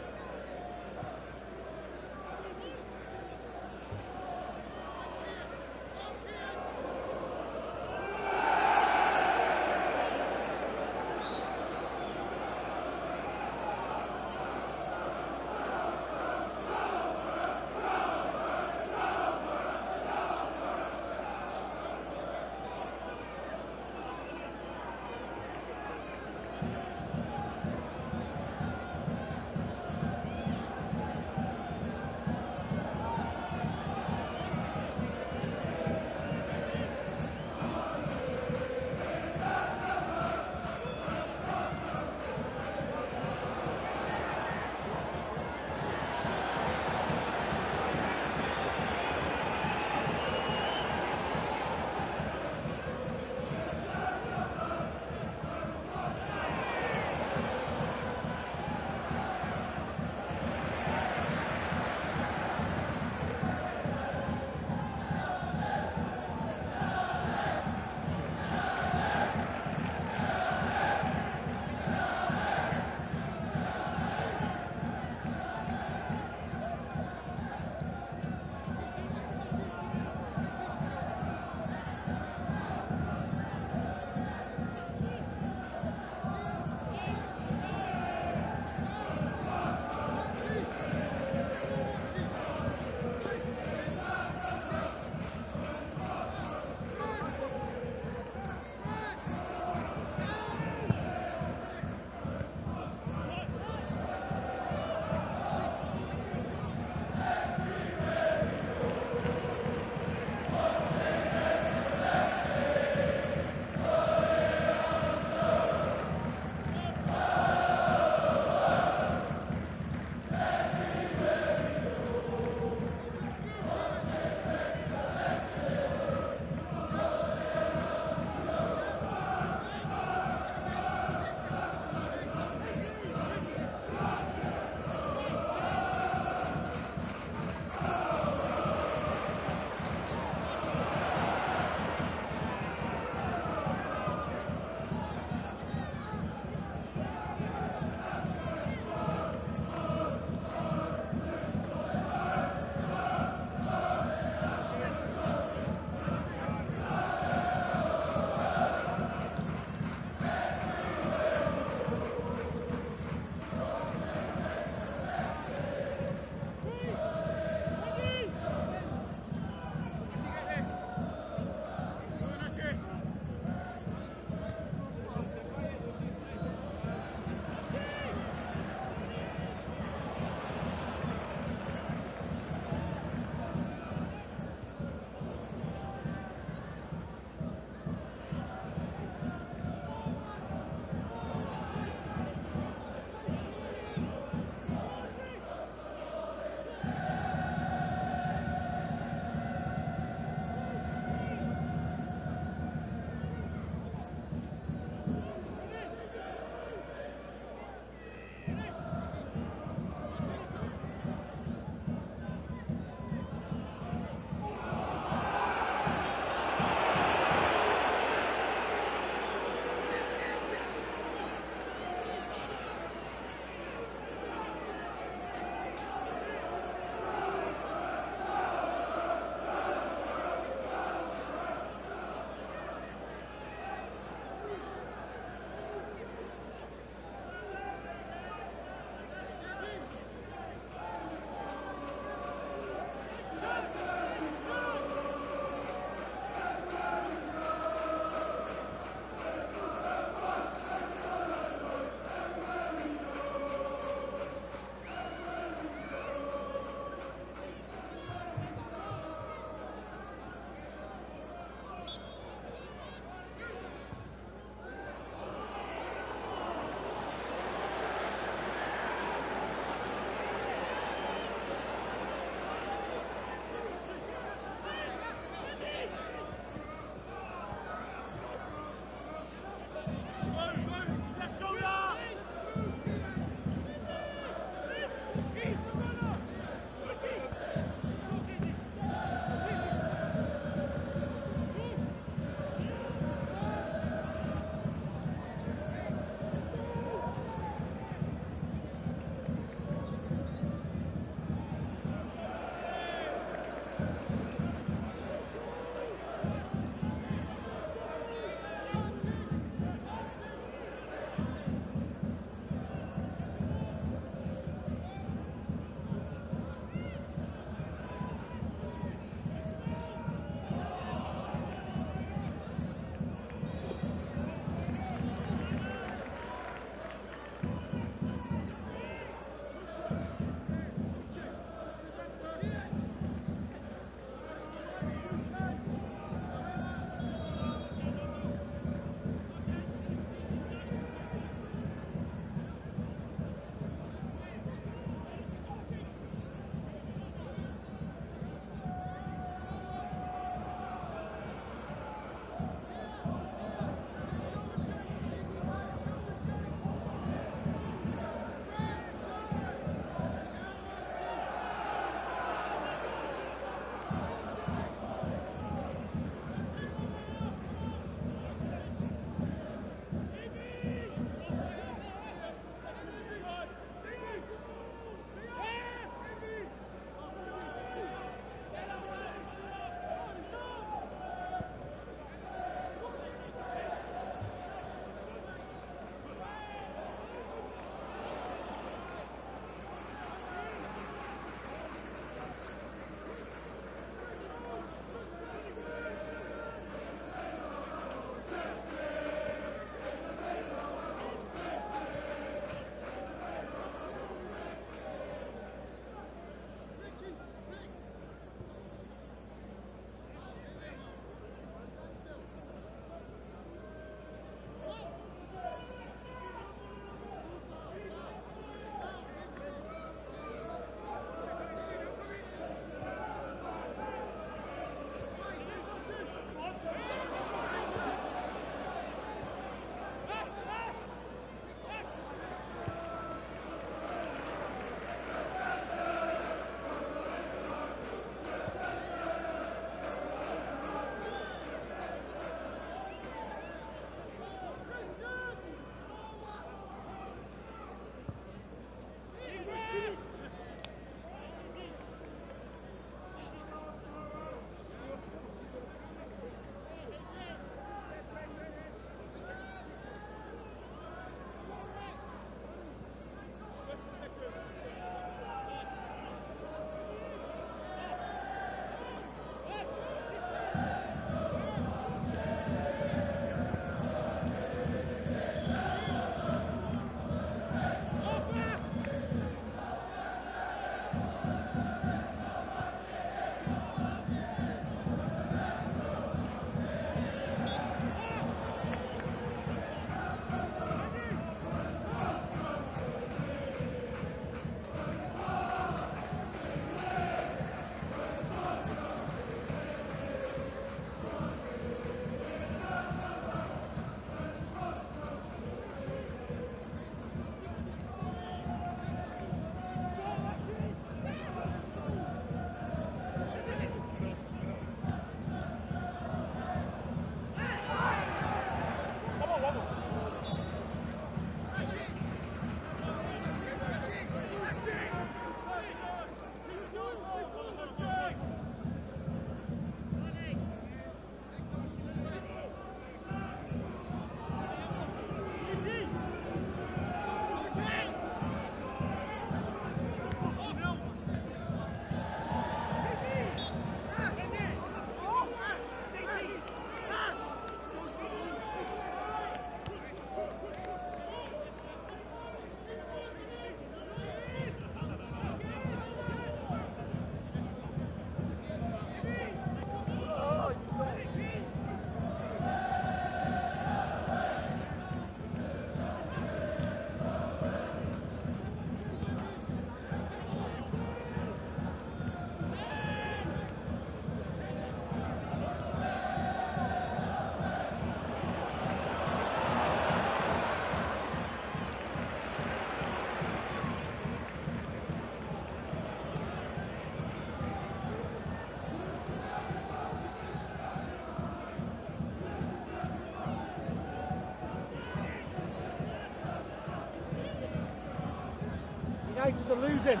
[SPEAKER 6] United are losing.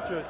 [SPEAKER 6] Cheers.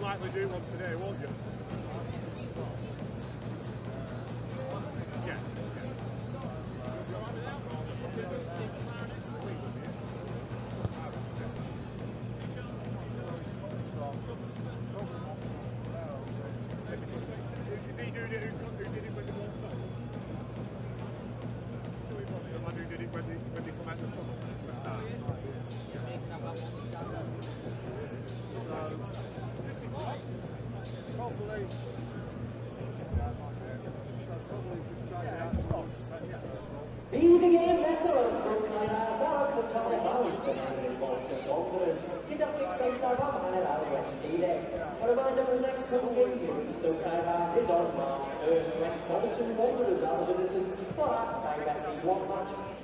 [SPEAKER 6] like they do once today, won't you? Yeah. Is he doing it? Who did it when they walked on? So he was the man who did it when they come out the tunnel.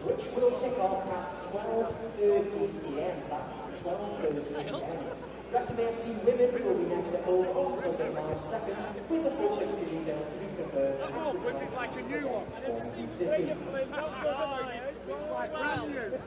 [SPEAKER 9] Which will kick off at 12:30 p.m. That's 12:30 p.m. Wrexham AFC women will be next at home on Sunday, March 2nd, with the full fixture details to be confirmed.
[SPEAKER 6] It's like a new one. It's like brand new.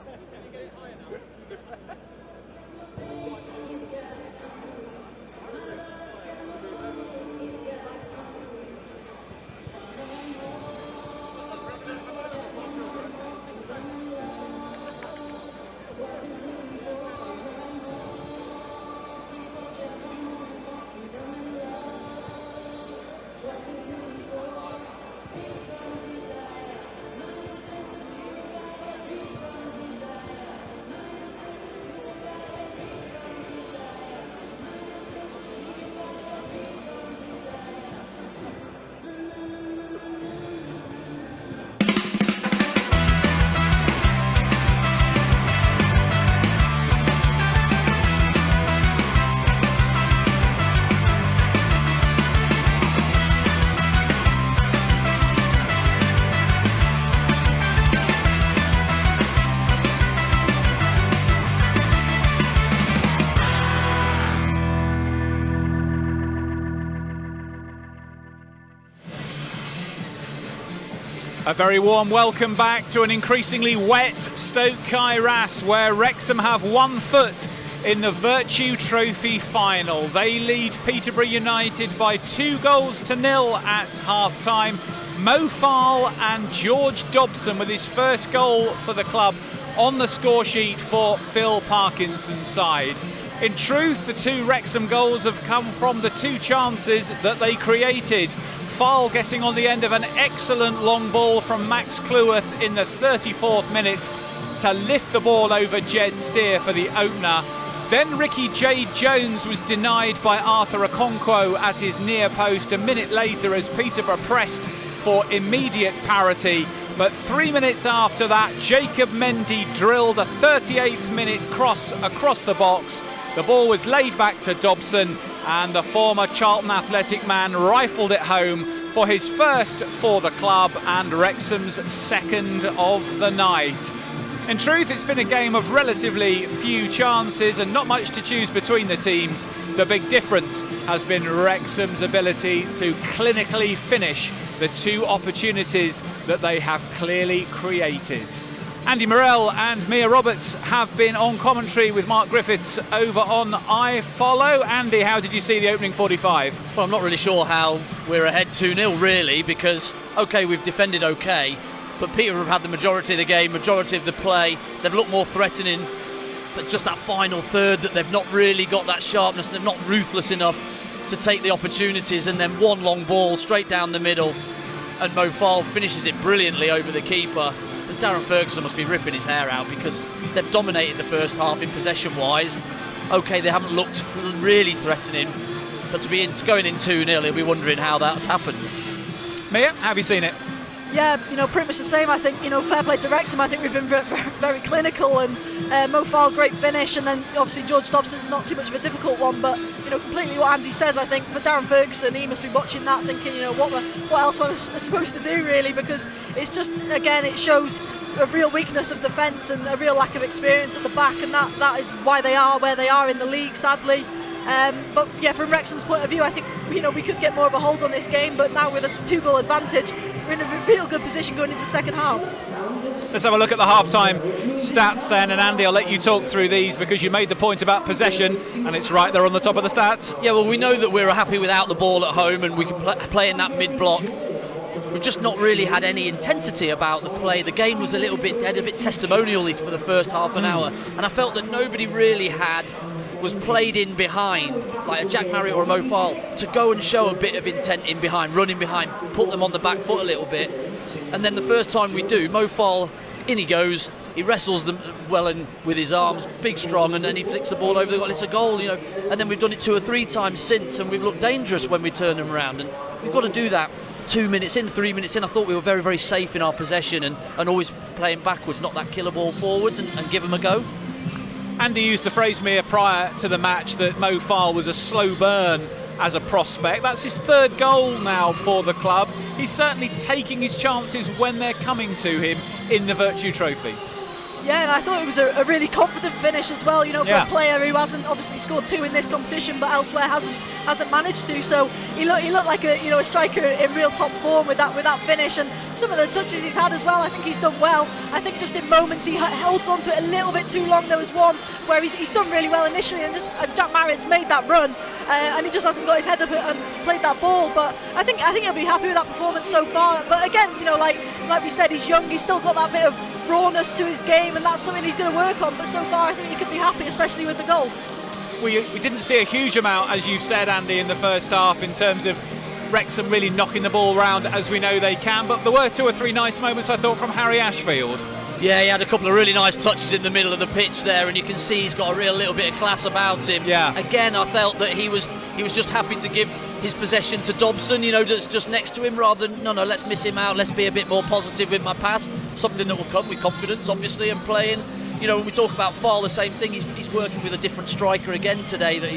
[SPEAKER 1] A very warm welcome back to an increasingly wet Stoke Kairas, where Wrexham have 1 foot in the Vertu Trophy final. They lead Peterborough United by 2-0 at half-time. Mo Farl and George Dobson with his first goal for the club on the score sheet for Phil Parkinson's side. In truth, the 2 Wrexham goals have come from the 2 chances that they created. Farl getting on the end of an excellent long ball from Max Cleworth in the 34th minute to lift the ball over Jed Steer for the opener. Then Ricky J. Jones was denied by Arthur Okonkwo at his near post a minute later as Peterborough pressed for immediate parity. But 3 minutes after that, Jacob Mendy drilled a 38th minute cross across the box. The ball was laid back to Dobson, and the former Charlton Athletic man rifled it home for his first for the club and Wrexham's second of the night. In truth, it's been a game of relatively few chances and not much to choose between the teams. The big difference has been Wrexham's ability to clinically finish the 2 opportunities that they have clearly created. Andy Morrell and Mia Roberts have been on commentary with Mark Griffiths over on iFollow. Andy, how did you see the opening 45?
[SPEAKER 3] Well, I'm not really sure how we're ahead 2-0 really, because OK, we've defended OK, but Peterborough have had the majority of the game, majority of the play. They've looked more threatening, but just that final third that they've not really got that sharpness. They're not ruthless enough to take the opportunities, and then one long ball straight down the middle, and Mo Farl finishes it brilliantly over the keeper. But Darren Ferguson must be ripping his hair out, because they've dominated the first half in possession-wise. OK, they haven't looked really threatening, but to be going in 2-0, he'll be wondering how that's happened.
[SPEAKER 1] Mia, have you seen it?
[SPEAKER 2] Yeah, pretty much the same. I think, fair play to Wrexham. I think we've been very clinical, and Mo Farl, great finish, and then obviously George Dobson's not too much of a difficult one, but completely what Andy says. I think for Darren Ferguson, he must be watching that thinking, what else am I supposed to do really, because it's just, again, it shows a real weakness of defence and a real lack of experience at the back, and that is why they are where they are in the league, sadly. But yeah, from Wrexham's point of view, I think we could get more of a hold on this game. But now with a 2-goal advantage, we're in a real good position going into the second half.
[SPEAKER 1] Let's have a look at the half-time stats then, and Andy, I'll let you talk through these because you made the point about possession, and it's right there on the top of the stats.
[SPEAKER 3] Yeah, well, we know that we're happy without the ball at home, and we can play in that mid-block. We've just not really had any intensity about the play. The game was a little bit dead, a bit testimonial for the first half an hour, and I felt that nobody really was played in behind, like a Jack Marriott or a Mo Farl, to go and show a bit of intent in behind, running behind, put them on the back foot a little bit. And then the first time we do, Mo Farl, in he goes, he wrestles them well and with his arms, big, strong, and then he flicks the ball over the goal. It's a goal, and then we've done it 2 or 3 times since, and we've looked dangerous when we turn them around, and we've got to do that 2 minutes in, 3 minutes in. I thought we were very, very safe in our possession and always playing backwards, not that killer ball forwards, and give them a go.
[SPEAKER 1] Andy used the phrase prior to the match that Mo Farl was a slow burn as a prospect. That's his 3rd goal now for the club. He's certainly taking his chances when they're coming to him in the Vertu Trophy.
[SPEAKER 2] Yeah, and I thought it was a really confident finish as well, for a player who hasn't obviously scored 2 in this competition, but elsewhere hasn't managed to. So he looked like a striker in real top form with that finish, and some of the touches he's had as well. I think he's done well. I think just in moments he holds on to it a little bit too long. There was one where he's done really well initially, and Jack Marriott's made that run, and he just hasn't got his head up and played that ball. But I think he'll be happy with that performance so far. But again, like we said, he's young. He's still got that bit of rawness to his game, and that's something he's going to work on. But so far I think he could be happy, especially with the goal.
[SPEAKER 1] We didn't see a huge amount, as you've said, Andy, in the first half in terms of Wrexham really knocking the ball around as we know they can, but there were 2 or 3 nice moments, I thought, from Harry Ashfield.
[SPEAKER 3] Yeah, he had a couple of really nice touches in the middle of the pitch there, and you can see he's got a real little bit of class about him.
[SPEAKER 1] Yeah.
[SPEAKER 3] Again, I felt that he was just happy to give his possession to Dobson, just next to him, rather than, no, let's miss him out, let's be a bit more positive with my pass, something that will come with confidence, obviously, and playing. When we talk about Farl, the same thing, he's working with a different striker again today that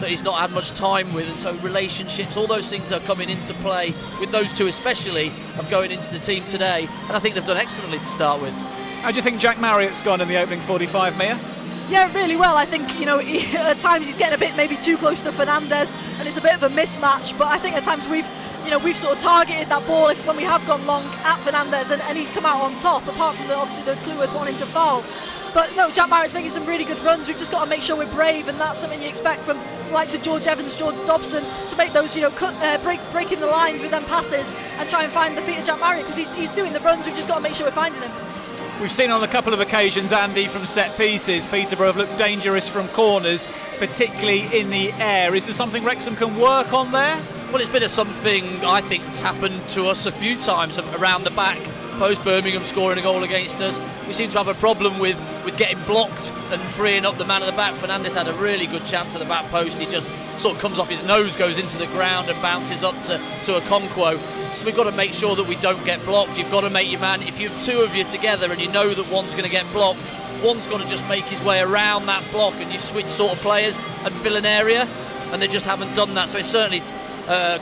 [SPEAKER 3] he's not had much time with, and so relationships, all those things are coming into play with those two especially of going into the team today, and I think they've done excellently to start with.
[SPEAKER 1] How do you think Jack Marriott's gone in the opening 45, Mia?
[SPEAKER 2] Yeah, really well. I think, at times he's getting a bit maybe too close to Fernandez, and it's a bit of a mismatch, but I think at times we've sort of targeted that ball when we have gone long at Fernandez, and he's come out on top, apart from obviously the Cleworth one into foul. But no, Jack Marriott's making some really good runs. We've just got to make sure we're brave, and that's something you expect from the likes of George Evans, George Dobson, to make those, breaking the lines with them passes and try and find the feet of Jack Marriott, because he's doing the runs. We've just got to make sure we're finding him.
[SPEAKER 1] We've seen on a couple of occasions, Andy, from set pieces, Peterborough have looked dangerous from corners, particularly in the air. Is there something Wrexham can work on there?
[SPEAKER 3] Well, it's been something I think that's happened to us a few times around the back. Post Birmingham scoring a goal against us. We seem to have a problem with getting blocked and freeing up the man at the back. Fernandez had a really good chance at the back post. He just sort of comes off his nose, goes into the ground and bounces up to a Conquo. So we've got to make sure that we don't get blocked. You've got to make your man, if you have 2 of you together and you know that one's going to get blocked, one's got to just make his way around that block, and you switch sort of players and fill an area, and they just haven't done that. So it's certainly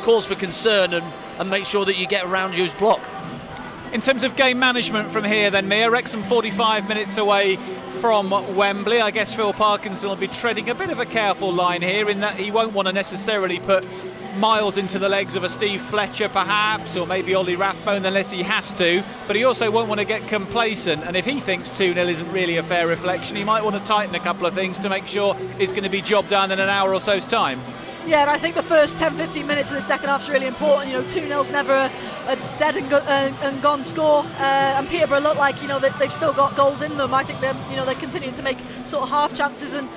[SPEAKER 3] cause for concern, and make sure that you get around your block.
[SPEAKER 1] In terms of game management from here then, Mia, Wrexham 45 minutes away from Wembley. I guess Phil Parkinson will be treading a bit of a careful line here, in that he won't want to necessarily put miles into the legs of a Steve Fletcher perhaps, or maybe Ollie Rathbone, unless he has to, but he also won't want to get complacent, and if he thinks 2-0 isn't really a fair reflection, he might want to tighten a couple of things to make sure it's going to be job done in an hour or so's time.
[SPEAKER 2] Yeah, and I think the first 10-15 minutes of the second half is really important. 2-0's never a dead and gone score, and Peterborough look like they've still got goals in them. I think they're continuing to make sort of half chances, and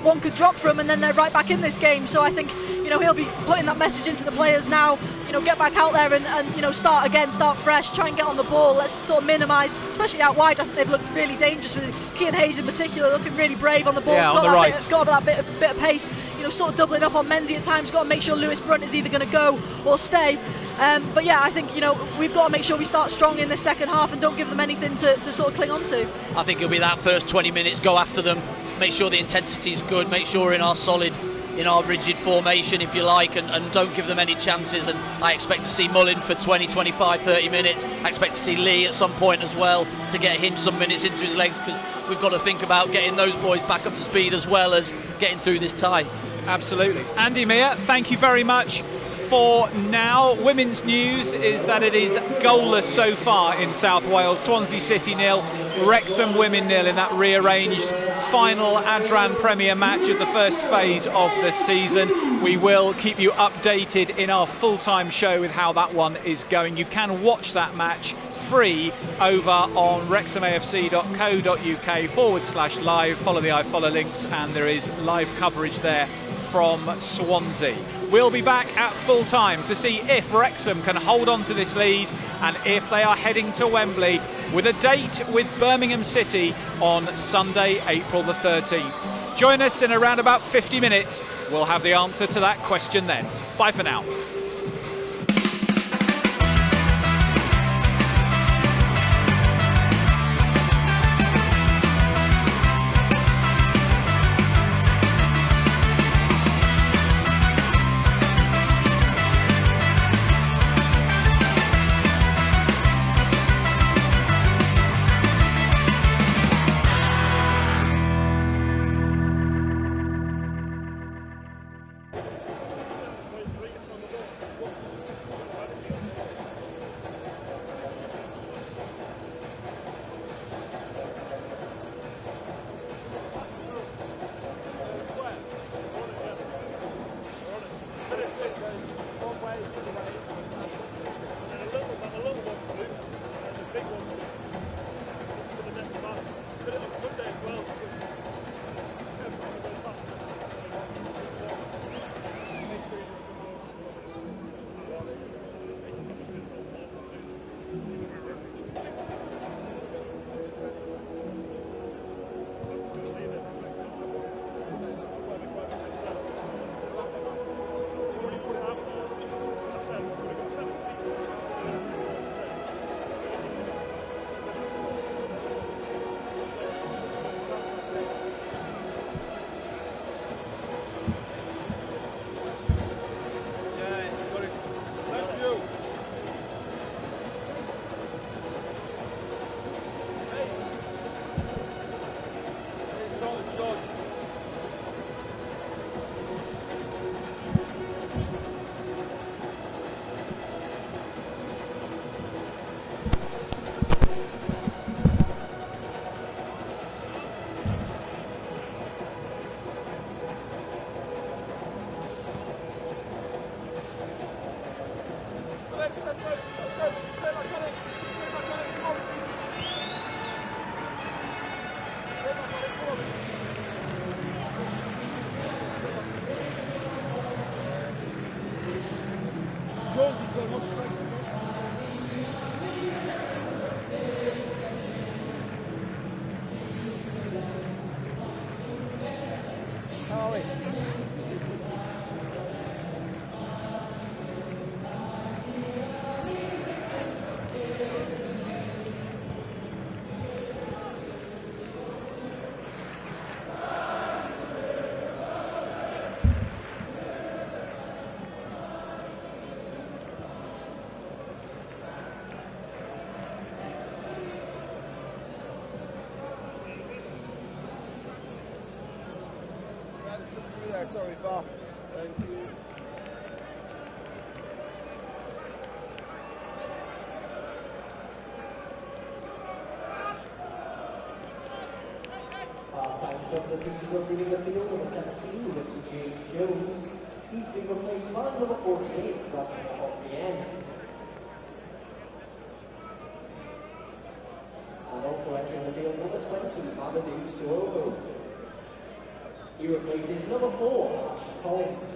[SPEAKER 2] one could drop for them, and then they're right back in this game. So I think he'll be putting that message into the players now. Get back out there and start again, start fresh, try and get on the ball. Let's sort of minimise, especially out wide. I think they've looked really dangerous, with Kean Hayes in particular looking really brave on the ball.
[SPEAKER 1] Yeah, on the right.
[SPEAKER 2] Got that bit of pace. Sort of doubling up on Mendy at times. Got to make sure Lewis Brunt is either going to go or stay. But yeah, I think we've got to make sure we start strong in the second half and don't give them anything to sort of cling on to.
[SPEAKER 3] I think it'll be that first 20 minutes, go after them, make sure the intensity is good, make sure we're in our rigid formation, if you like, and don't give them any chances. And I expect to see Mullin for 20, 25, 30 minutes. I expect to see Lee at some point as well, to get him some minutes into his legs, because we've got to think about getting those boys back up to speed as well as getting through this tie.
[SPEAKER 1] Absolutely. Andy Meir, thank you very much for now. Women's news is that it is goalless so far in South Wales. Swansea City 0, Wrexham Women 0 in that rearranged final Adran Premier match of the first phase of the season. We will keep you updated in our full-time show with how that one is going. You can watch that match free over on wrexhamafc.co.uk/live. Follow the iFollow links and there is live coverage there from Swansea. We'll be back at full time to see if Wrexham can hold on to this lead and if they are heading to Wembley with a date with Birmingham City on Sunday, April the 13th. Join us in around about 50 minutes. We'll have the answer to that question then. Bye for now.
[SPEAKER 10] Sorry, Bob. Thank you.
[SPEAKER 9] Thanks up the field, leading the field, number 17, with James Jones. He's been replaced by number 48, Robin off the end. And also entering the field, number 20, Mamadou Suogo. He replaces number 4, Ashley Collins.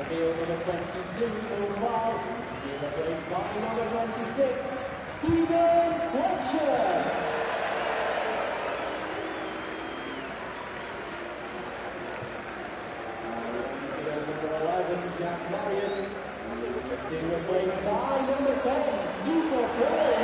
[SPEAKER 9] Midfield number 22, Oval. Celebrated by number 26, Stephen Fletcher. Number 11, Jack Marriott. Celebrated by number 10, Super Paul.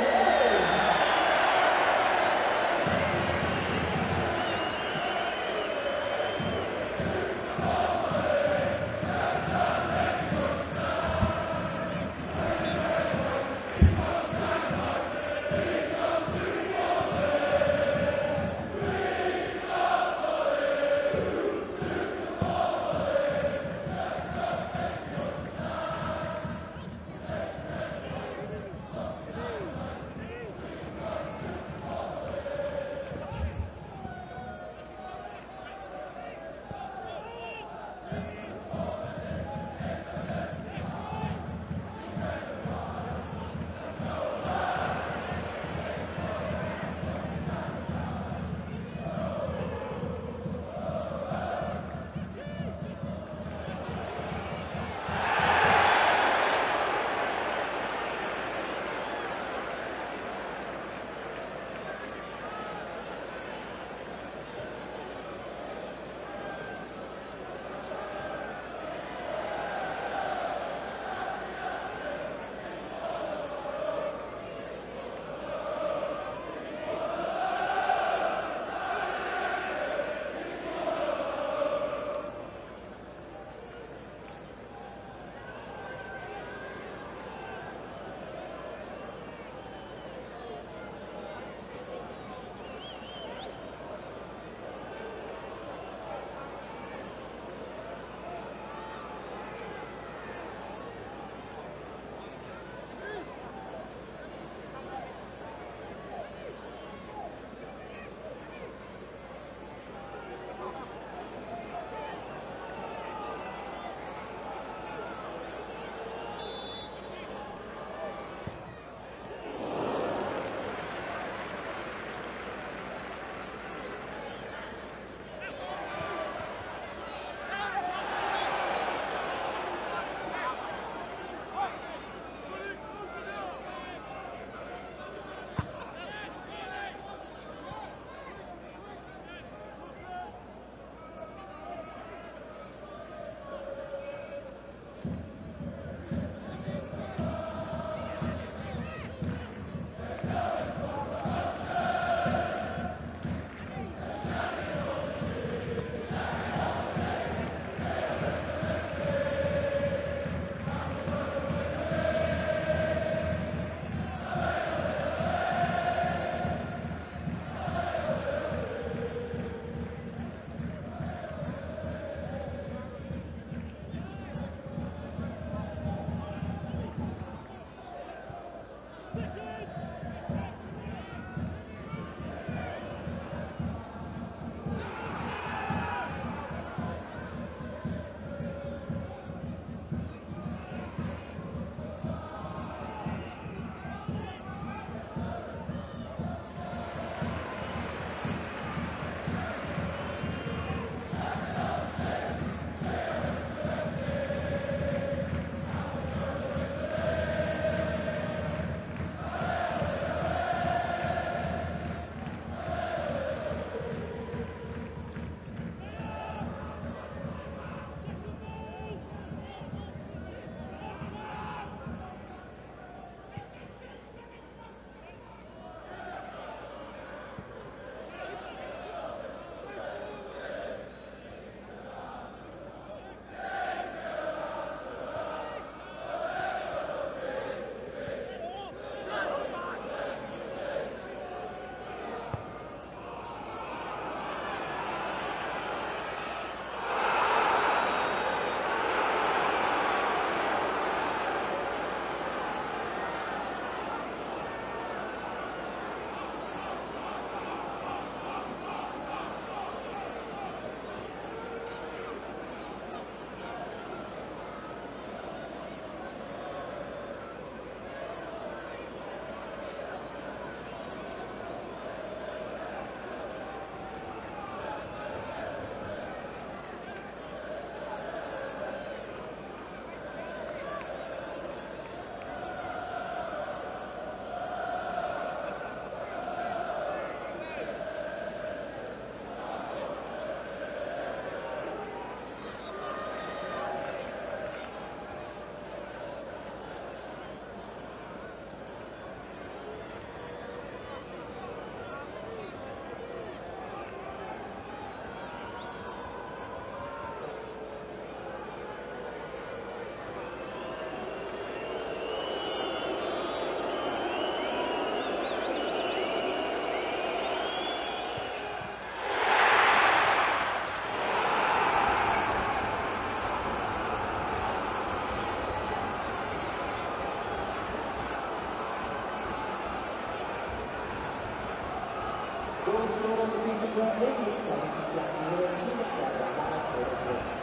[SPEAKER 9] down to Peterborough in the 7th, Jackie Miller, Peterborough, and Ferguson.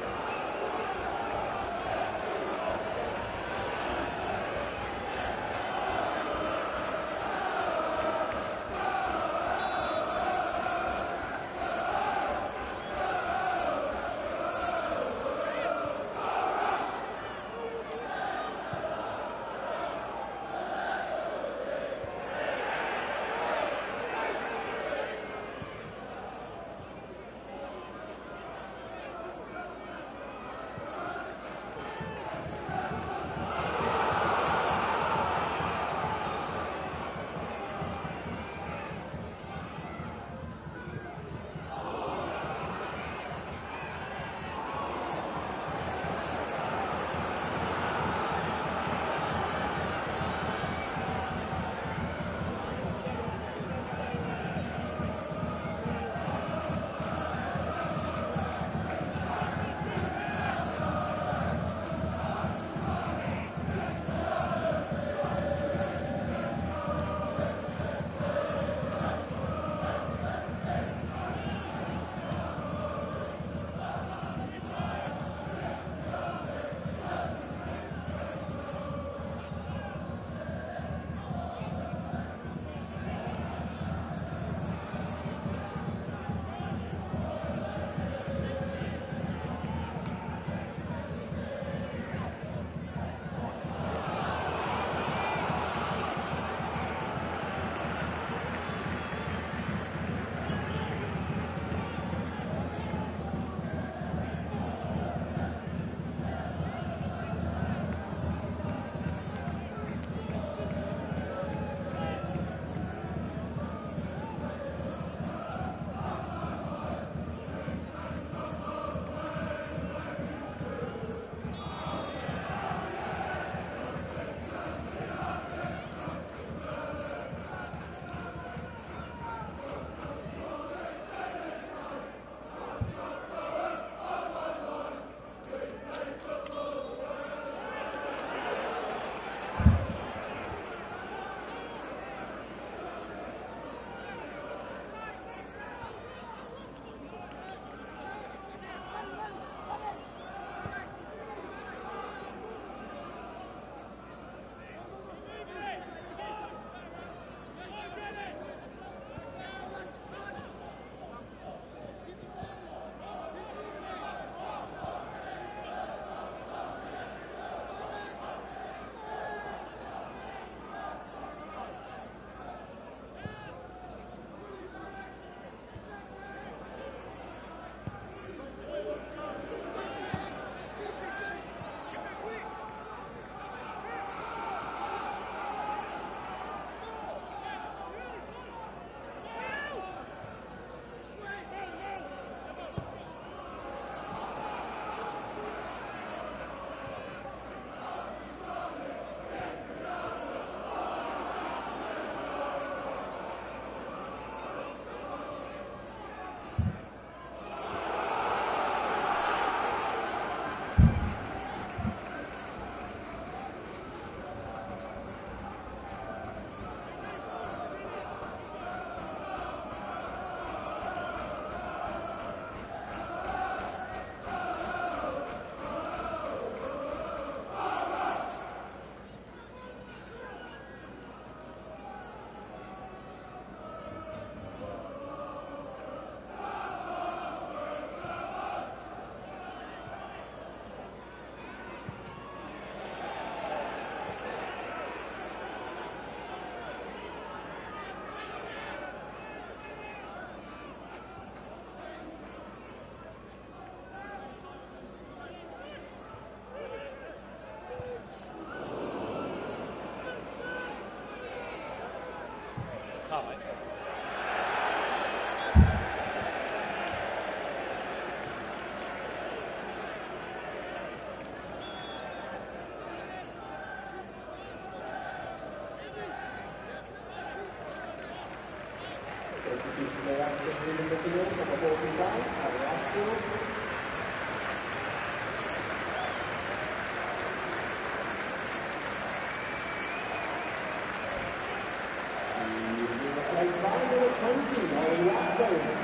[SPEAKER 9] By number 20, Darren Ferguson.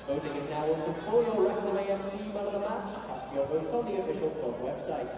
[SPEAKER 9] Voting is now open for your Wrexham AFC man of the match. Cast your votes on the official club website.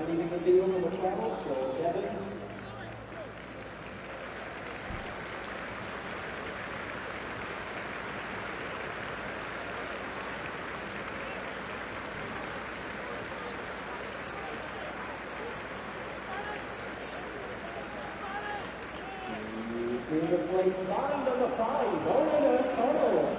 [SPEAKER 9] Leaving the field number 12, George Evans. He's being replaced by number 5, Oliver Connell.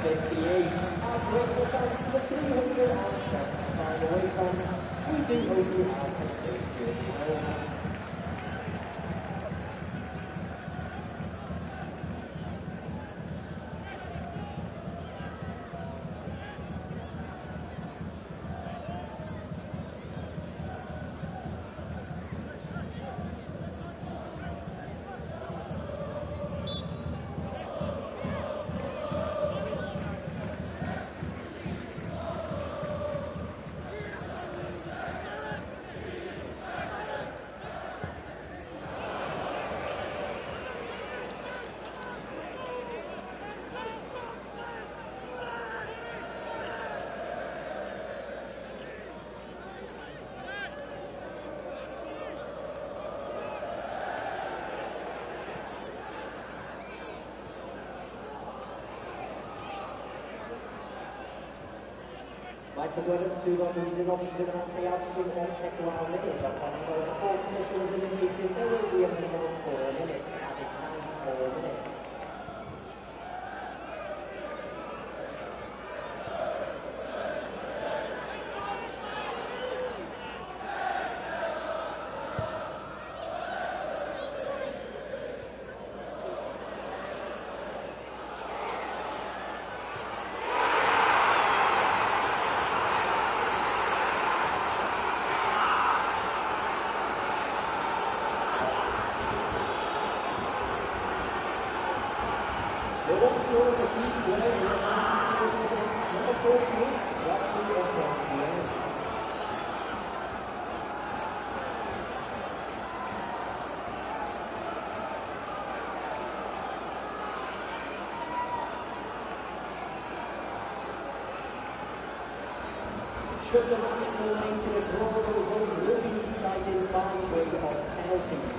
[SPEAKER 9] 58. Our grateful thanks to the 375 away fans. We do hope you have a safe journey home. Michael Wellens, who got the opposite of the outstream on Equal minutes. Upon the fourth official was indicated there will be a minimum of 4 minutes, added time 4 minutes. Should the match go into a draw, the result will be decided by way of penalties.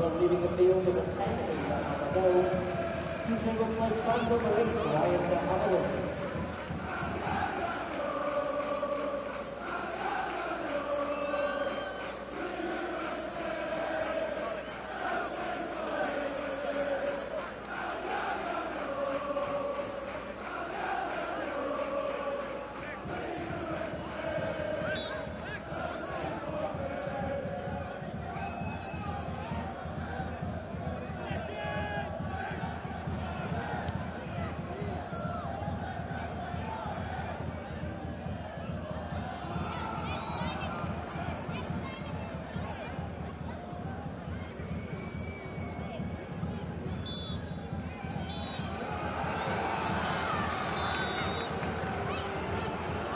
[SPEAKER 9] Well, leaving the field with a 10 in that goal. Tuesday will play from number 8, Ryan Haviland.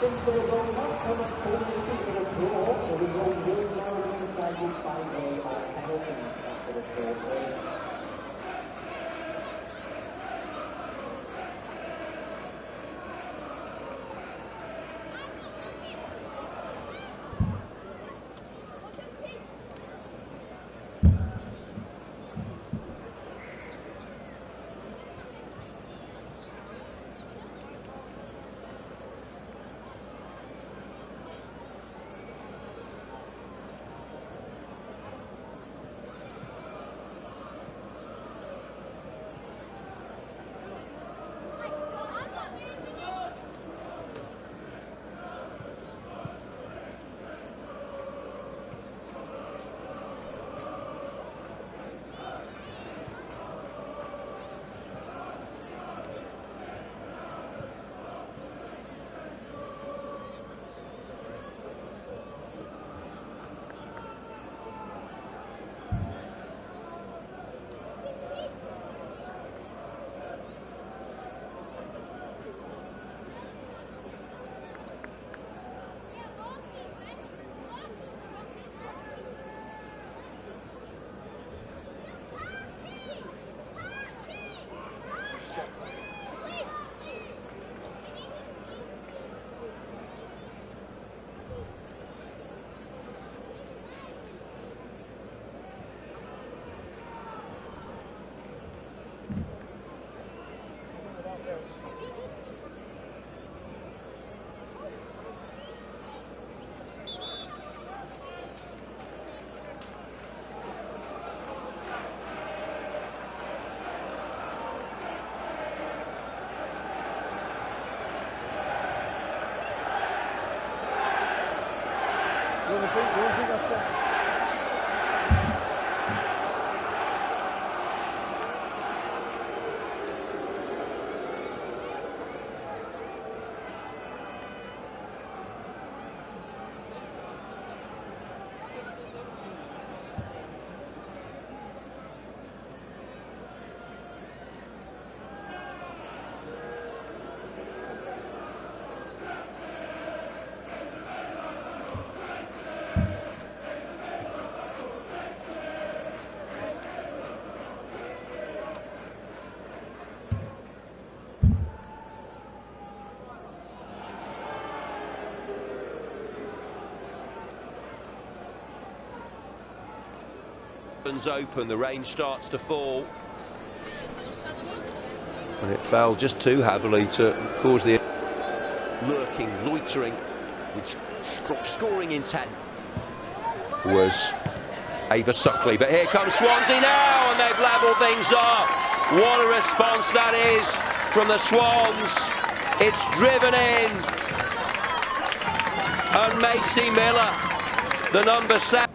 [SPEAKER 9] Since the result has come up for the draw, the result will now be decided by way of penalties after the third game.
[SPEAKER 11] Open, the rain starts to fall, and it fell just too heavily to cause the lurking, loitering with scoring intent was Ava Suckley. But here comes Swansea now, and they've levelled things up. What a response that is from the Swans. It's driven in, and Macy Miller, the number 7.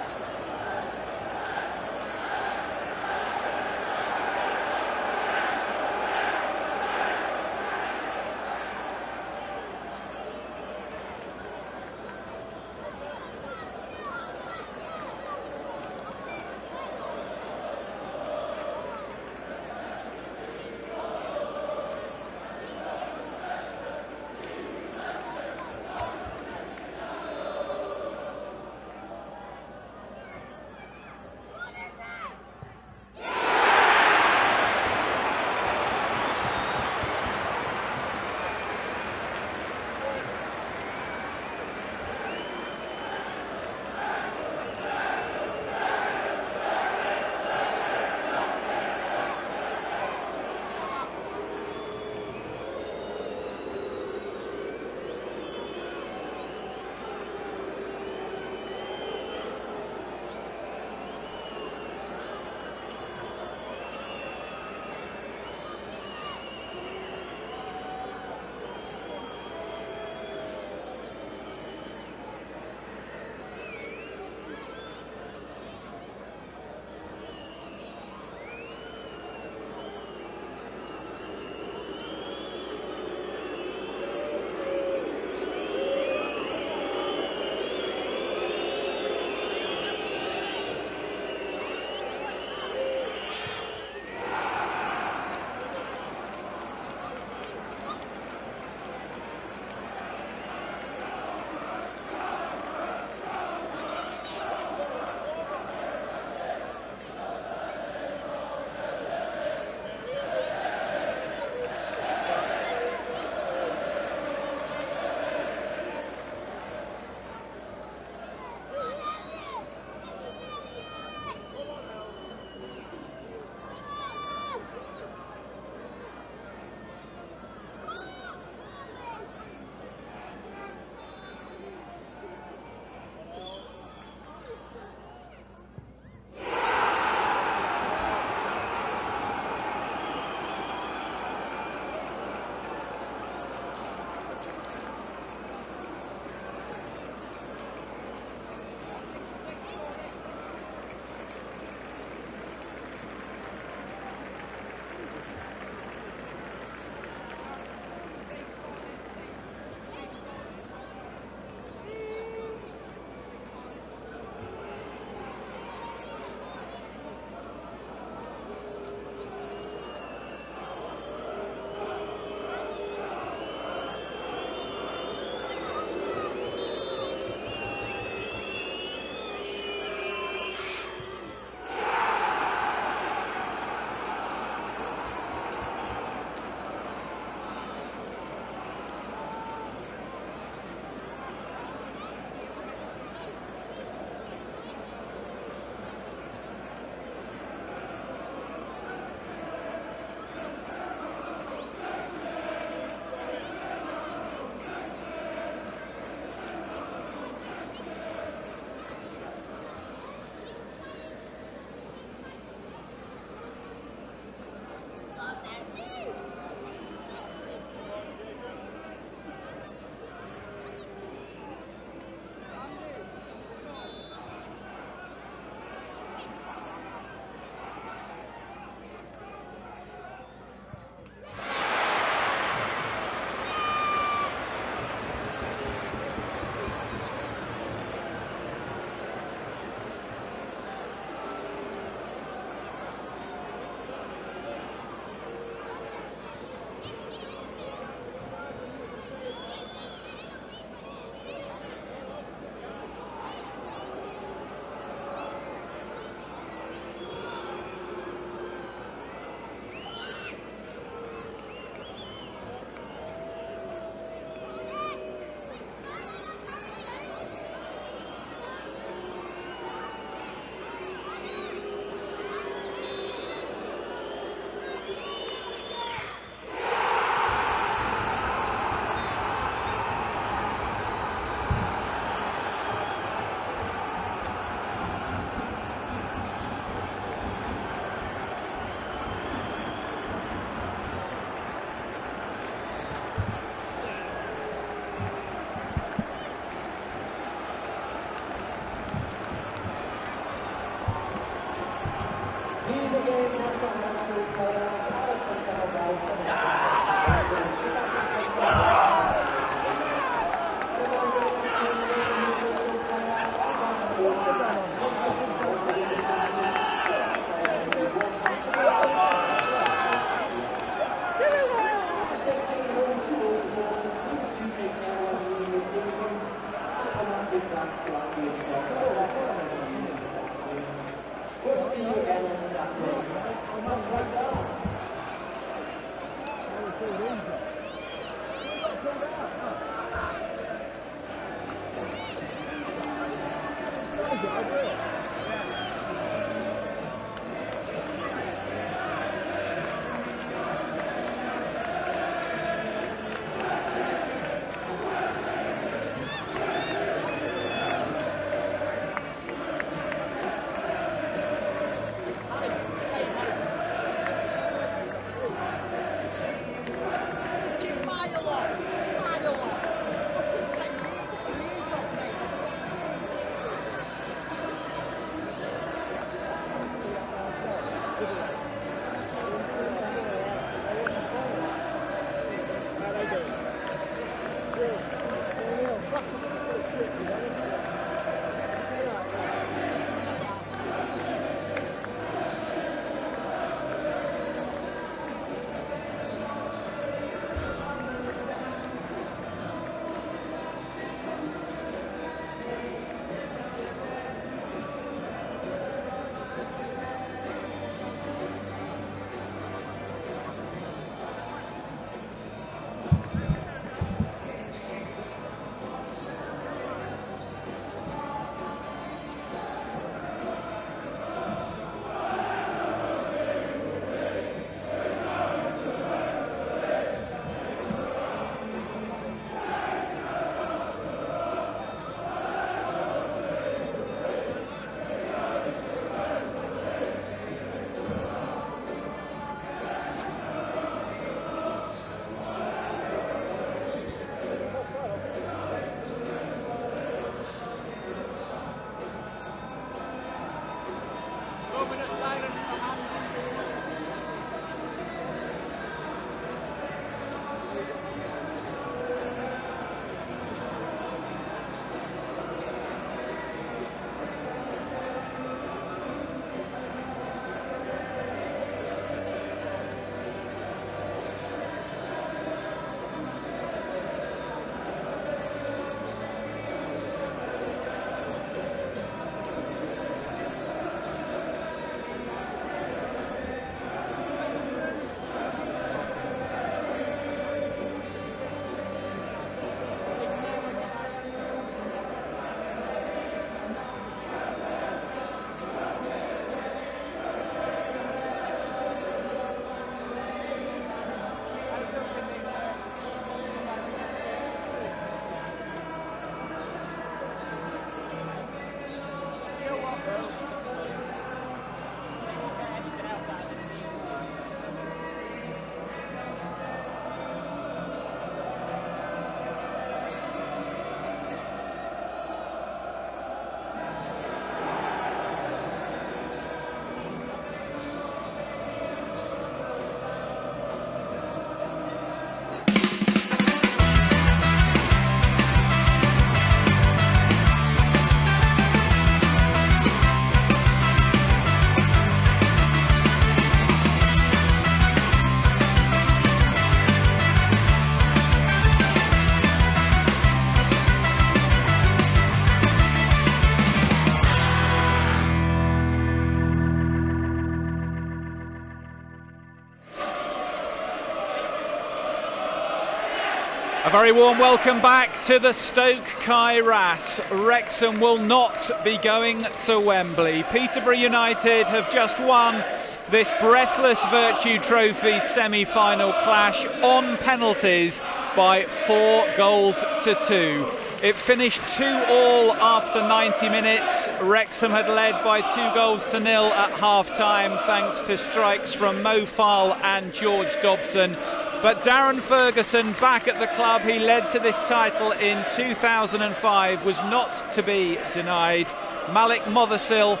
[SPEAKER 1] A very warm welcome back to the Stoke Kairas. Wrexham will not be going to Wembley. Peterborough United have just won this breathless Vertu Trophy semi-final clash on penalties by 4-2. It finished 2-2 after 90 minutes. Wrexham had led by 2-0 at half-time thanks to strikes from Mo Fal and George Dobson. But Darren Ferguson, back at the club he led to this title in 2005, was not to be denied. Malik Mothersill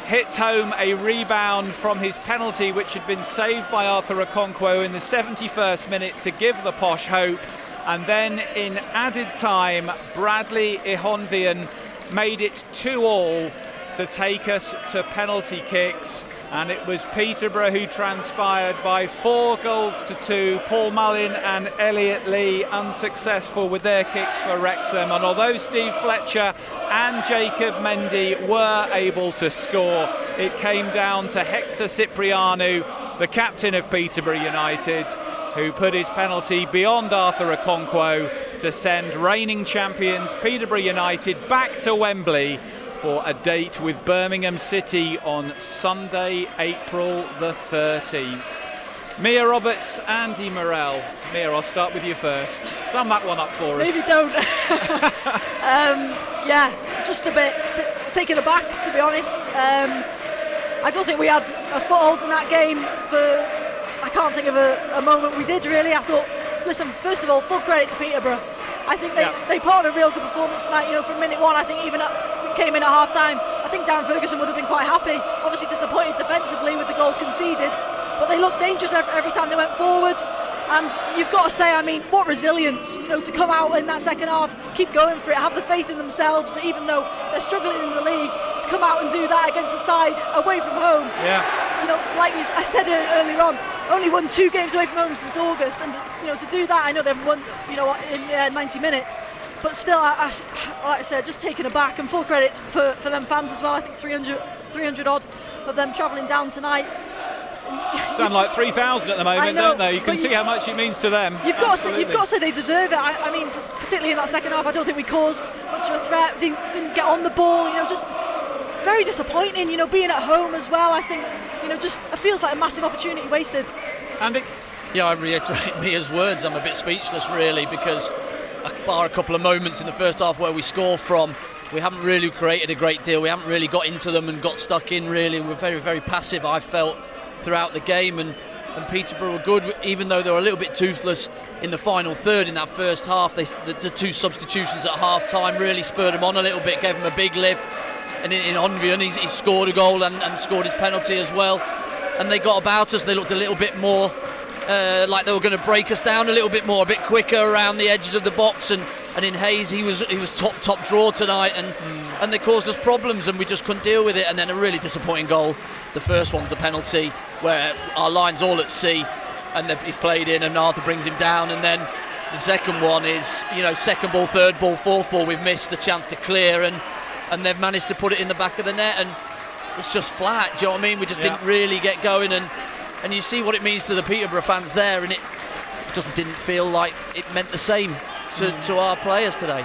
[SPEAKER 1] hit home a rebound from his penalty, which had been saved by Arthur Okonkwo in the 71st minute to give the Posh hope. And then in added time, Bradley Ihonvian made it 2-2 to take us to penalty kicks. And it was Peterborough who transpired by 4-2. Paul Mullin and Elliot Lee unsuccessful with their kicks for Wrexham. And although Steve Fletcher and Jacob Mendy were able to score, it came down to Hector Cipriano, the captain of Peterborough United, who put his penalty beyond Arthur Okonkwo to send reigning champions Peterborough United back to Wembley for a date with Birmingham City on Sunday, April the 13th. Mia Roberts, Andy Morell. Mia, I'll start with you first. Sum that one up for us.
[SPEAKER 2] Maybe don't. Yeah, just a bit taken aback, to be honest. I don't think we had a foothold in that game I can't think of a moment we did, really. I thought, listen, first of all, full credit to Peterborough. I think they put on a real good performance tonight. From minute one, I think even came in at half time, I think Darren Ferguson would have been quite happy. Obviously disappointed defensively with the goals conceded, but they looked dangerous every time they went forward. And you've got to say, what resilience, to come out in that second half, keep going for it, have the faith in themselves that even though they're struggling in the league, to come out and do that against the side away from home.
[SPEAKER 1] Yeah.
[SPEAKER 2] Like I said earlier on, only won 2 games away from home since August, and to do that, I know they've won, in 90 minutes. But still, like I said, just taken aback, and full credit for them fans as well. I think 300 odd of them travelling down tonight.
[SPEAKER 1] Sound like 3,000 at the moment, don't they? You can see how much it means to them.
[SPEAKER 2] You've got to say they deserve it. Particularly in that second half, I don't think we caused much of a threat. Didn't get on the ball. Just very disappointing. Being at home as well. I think just it feels like a massive opportunity wasted.
[SPEAKER 1] Andy?
[SPEAKER 3] Yeah, I reiterate Mia's words. I'm a bit speechless, really, because bar a couple of moments in the first half where we score from, we haven't really created a great deal. We haven't really got into them and got stuck in, really. We're very, very passive, I felt, throughout the game, and Peterborough were good, even though they were a little bit toothless in the final third in that first half. The 2 substitutions at half time really spurred them on a little bit, gave them a big lift, and in Onvian he scored a goal and scored his penalty as well, and they got about us. They looked a little bit more like they were going to break us down a little bit more, a bit quicker around the edges of the box, and in Hayes he was top draw tonight, and they caused us problems and we just couldn't deal with it. And then a really disappointing goal. The first one's the penalty where our line's all at sea and he's played in and Arthur brings him down, and then the second one is second ball, third ball, fourth ball, we've missed the chance to clear, and they've managed to put it in the back of the net, and it's just flat. Do you know what I mean? We just didn't really get going, and you see what it means to the Peterborough fans there, and it just didn't feel like it meant the same to our players today.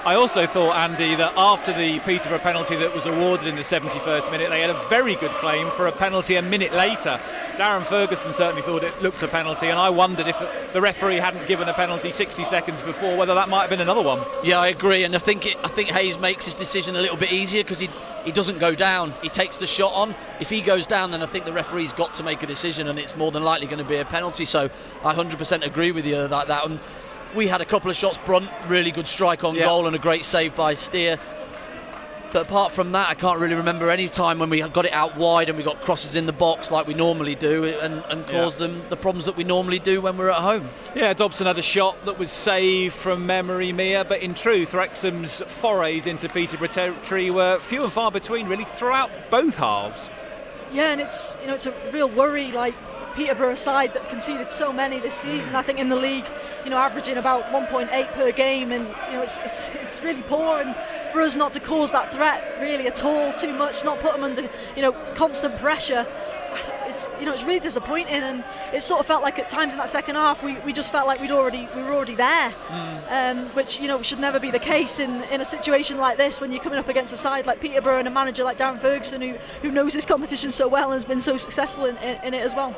[SPEAKER 1] I also thought, Andy, that after the Peterborough penalty that was awarded in the 71st minute, they had a very good claim for a penalty a minute later. Darren Ferguson certainly thought it looked a penalty, and I wondered if the referee hadn't given a penalty 60 seconds before, whether that might have been another one.
[SPEAKER 3] Yeah, I agree, and I think Hayes makes his decision a little bit easier because he doesn't go down. He takes the shot on. If he goes down, then I think the referee's got to make a decision, and it's more than likely going to be a penalty. So I 100% agree with you like that. And we had a couple of shots. Brunt, really good strike on goal and a great save by Steer. But apart from that, I can't really remember any time when we got it out wide and we got crosses in the box like we normally do and caused them the problems that we normally do when we're at home. Yeah,
[SPEAKER 1] Dobson had a shot that was saved from memory, Mia, but in truth, Wrexham's forays into Peterborough territory were few and far between, really, throughout both halves.
[SPEAKER 2] Yeah, and it's a real worry, like Peterborough side that conceded so many this season. I think in the league, averaging about 1.8 per game, and it's really poor. And for us not to cause that threat really at all, too much, not put them under constant pressure, it's really disappointing. And it sort of felt like at times in that second half we just felt like we were already there, which should never be the case in a situation like this when you're coming up against a side like Peterborough and a manager like Darren Ferguson who knows this competition so well and has been so successful in it as well.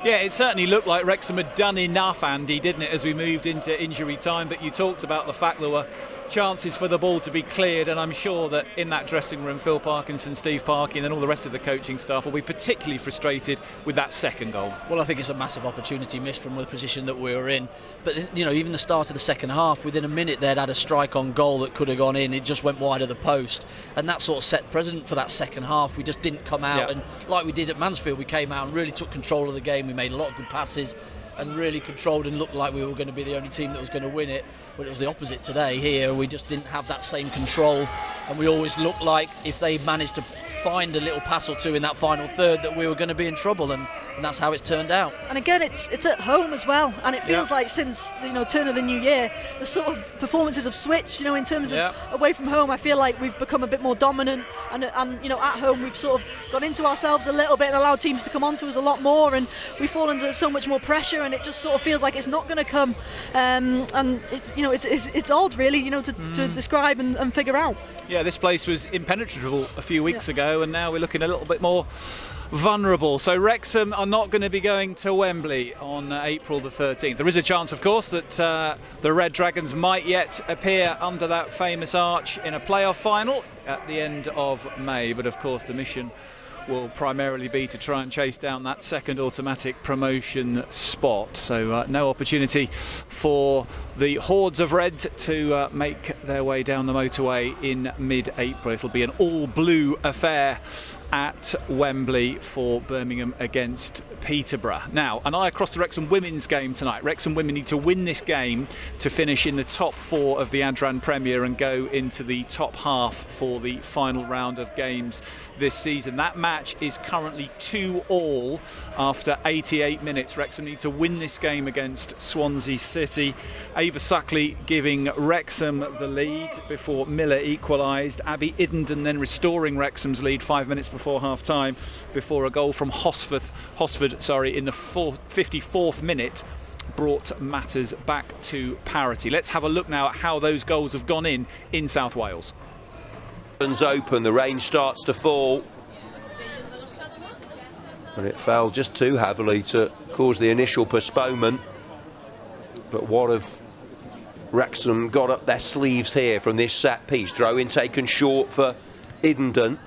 [SPEAKER 1] Yeah, it certainly looked like Wrexham had done enough, Andy, didn't it, as we moved into injury time. But you talked about the fact there were chances for the ball to be cleared, and I'm sure that in that dressing room, Phil Parkinson, Steve Parkin and all the rest of the coaching staff will be particularly frustrated with that second goal.
[SPEAKER 3] Well, I think it's a massive opportunity missed from the position that we were in. But, you know, even the start of the second half, within a minute they'd had a strike on goal that could have gone in. It just went wide of the post. And that sort of set precedent for that second half. We just didn't come out. And like we did at Mansfield, we came out and really took control of the game. We made a lot of good passes and really controlled and looked like we were going to be the only team that was going to win it. But it was the opposite today. Here we just didn't have that same control, and we always looked like if they managed to find a little pass or two in that final third that we were going to be in trouble, and that's how it's turned out.
[SPEAKER 2] And again, it's at home as well, and it feels like since turn of the new year, the sort of performances have switched. In terms of away from home, I feel like we've become a bit more dominant, and at home we've sort of got into ourselves a little bit and allowed teams to come onto us a lot more, and we fall under so much more pressure, and it just sort of feels like it's not going to come. And it's odd, really, to describe and figure out. Yeah,
[SPEAKER 1] this place was impenetrable a few weeks ago, and now we're looking a little bit more vulnerable. So Wrexham are not going to be going to Wembley on April the 13th. There is a chance, of course, that the Red Dragons might yet appear under that famous arch in a playoff final at the end of May. But of course, the mission will primarily be to try and chase down that second automatic promotion spot. So no opportunity for the hordes of red to make their way down the motorway in mid-April. It'll be an all-blue affair at Wembley for Birmingham against Peterborough. Now, an eye across the Wrexham women's game tonight. Wrexham women need to win this game to finish in the top 4 of the Adran Premier and go into the top half for the final round of games this season. That match is currently 2-2 after 88 minutes. Wrexham need to win this game against Swansea City. Ava Suckley giving Wrexham the lead before Miller equalised. Abby Iddenden then restoring Wrexham's lead 5 minutes before half-time, before a goal from Hosford in the 54th minute brought matters back to parity. Let's have a look now at how those goals have gone in South Wales.
[SPEAKER 11] Open, the rain starts to fall, and it fell just too heavily to cause the initial postponement. But what have Wrexham got up their sleeves here from this set piece? Throw in taken short for Iddenden,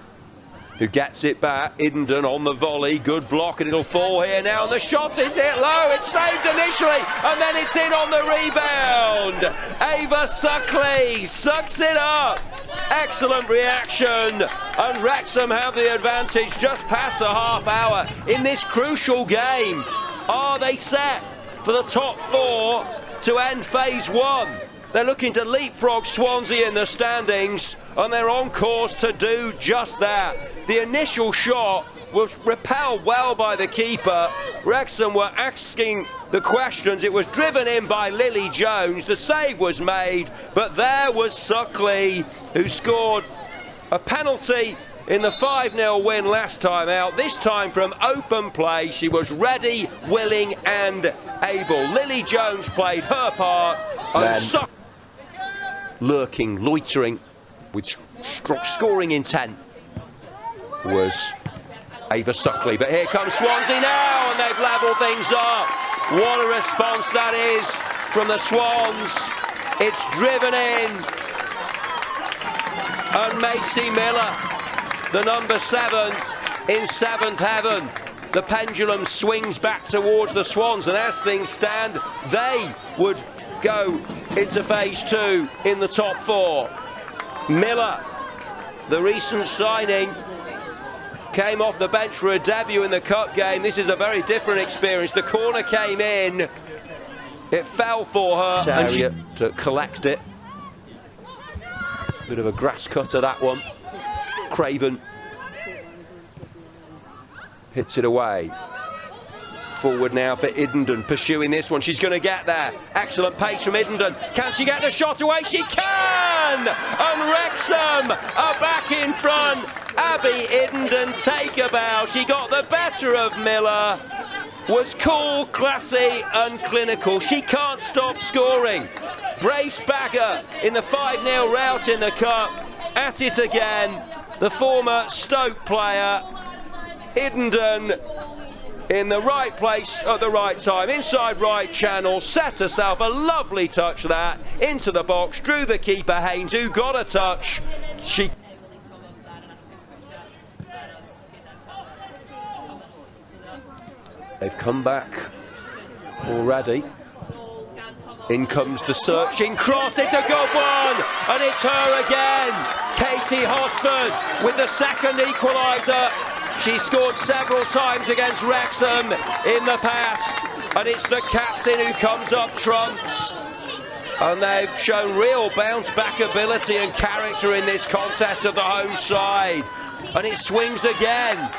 [SPEAKER 11] who gets it back. Iddenden on the volley, good block, and it'll fall here now, and the shot is hit low. It's saved initially, and then it's in on the rebound. Ava Suckley sucks it up. Excellent reaction, and Wrexham have the advantage just past the half hour in this crucial game. Are they set for the top 4 to end phase 1? They're looking to leapfrog Swansea in the standings, and they're on course to do just that. The initial shot was repelled well by the keeper. Wrexham were asking the questions. It was driven in by Lily Jones. The save was made, but there was Suckley, who scored a penalty in the 5-0 win last time out. This time from open play. She was ready, willing and able. Lily Jones played her part, and lurking, loitering with scoring intent was Ava Suckley. But here comes Swansea now, and they've levelled things up. What a response that is from the Swans. It's driven in, and Macy Miller, the number 7 in 7th heaven. The pendulum swings back towards the Swans, and as things stand, they would go into phase 2 in the top 4. Miller, the recent signing, came off the bench for a debut in the cup game. This is a very different experience. The corner came in, it fell for her, and she to collect it. Bit of a grass cutter, that one. Craven hits it away. Forward now for Iddenden, pursuing this one. She's going to get there. Excellent pace from Iddenden. Can she get the shot away? She can! And Wrexham are back in front. Abby Iddenden take a bow. She got the better of Miller. Was cool, classy and clinical. She can't stop scoring. Brace Bagger in the 5-0 rout in the cup. At it again. The former Stoke player, Iddenden, in the right place at the right time, inside right channel, set herself a lovely touch that, into the box, drew the keeper Haynes, who got a touch. They've come back already. In comes the searching cross, it's a good one, and it's her again. Katie Hosford with the second equaliser. She scored several times against Wrexham in the past, and it's the captain who comes up trumps. And they've shown real bounce back ability and character in this contest of the home side. And it swings again,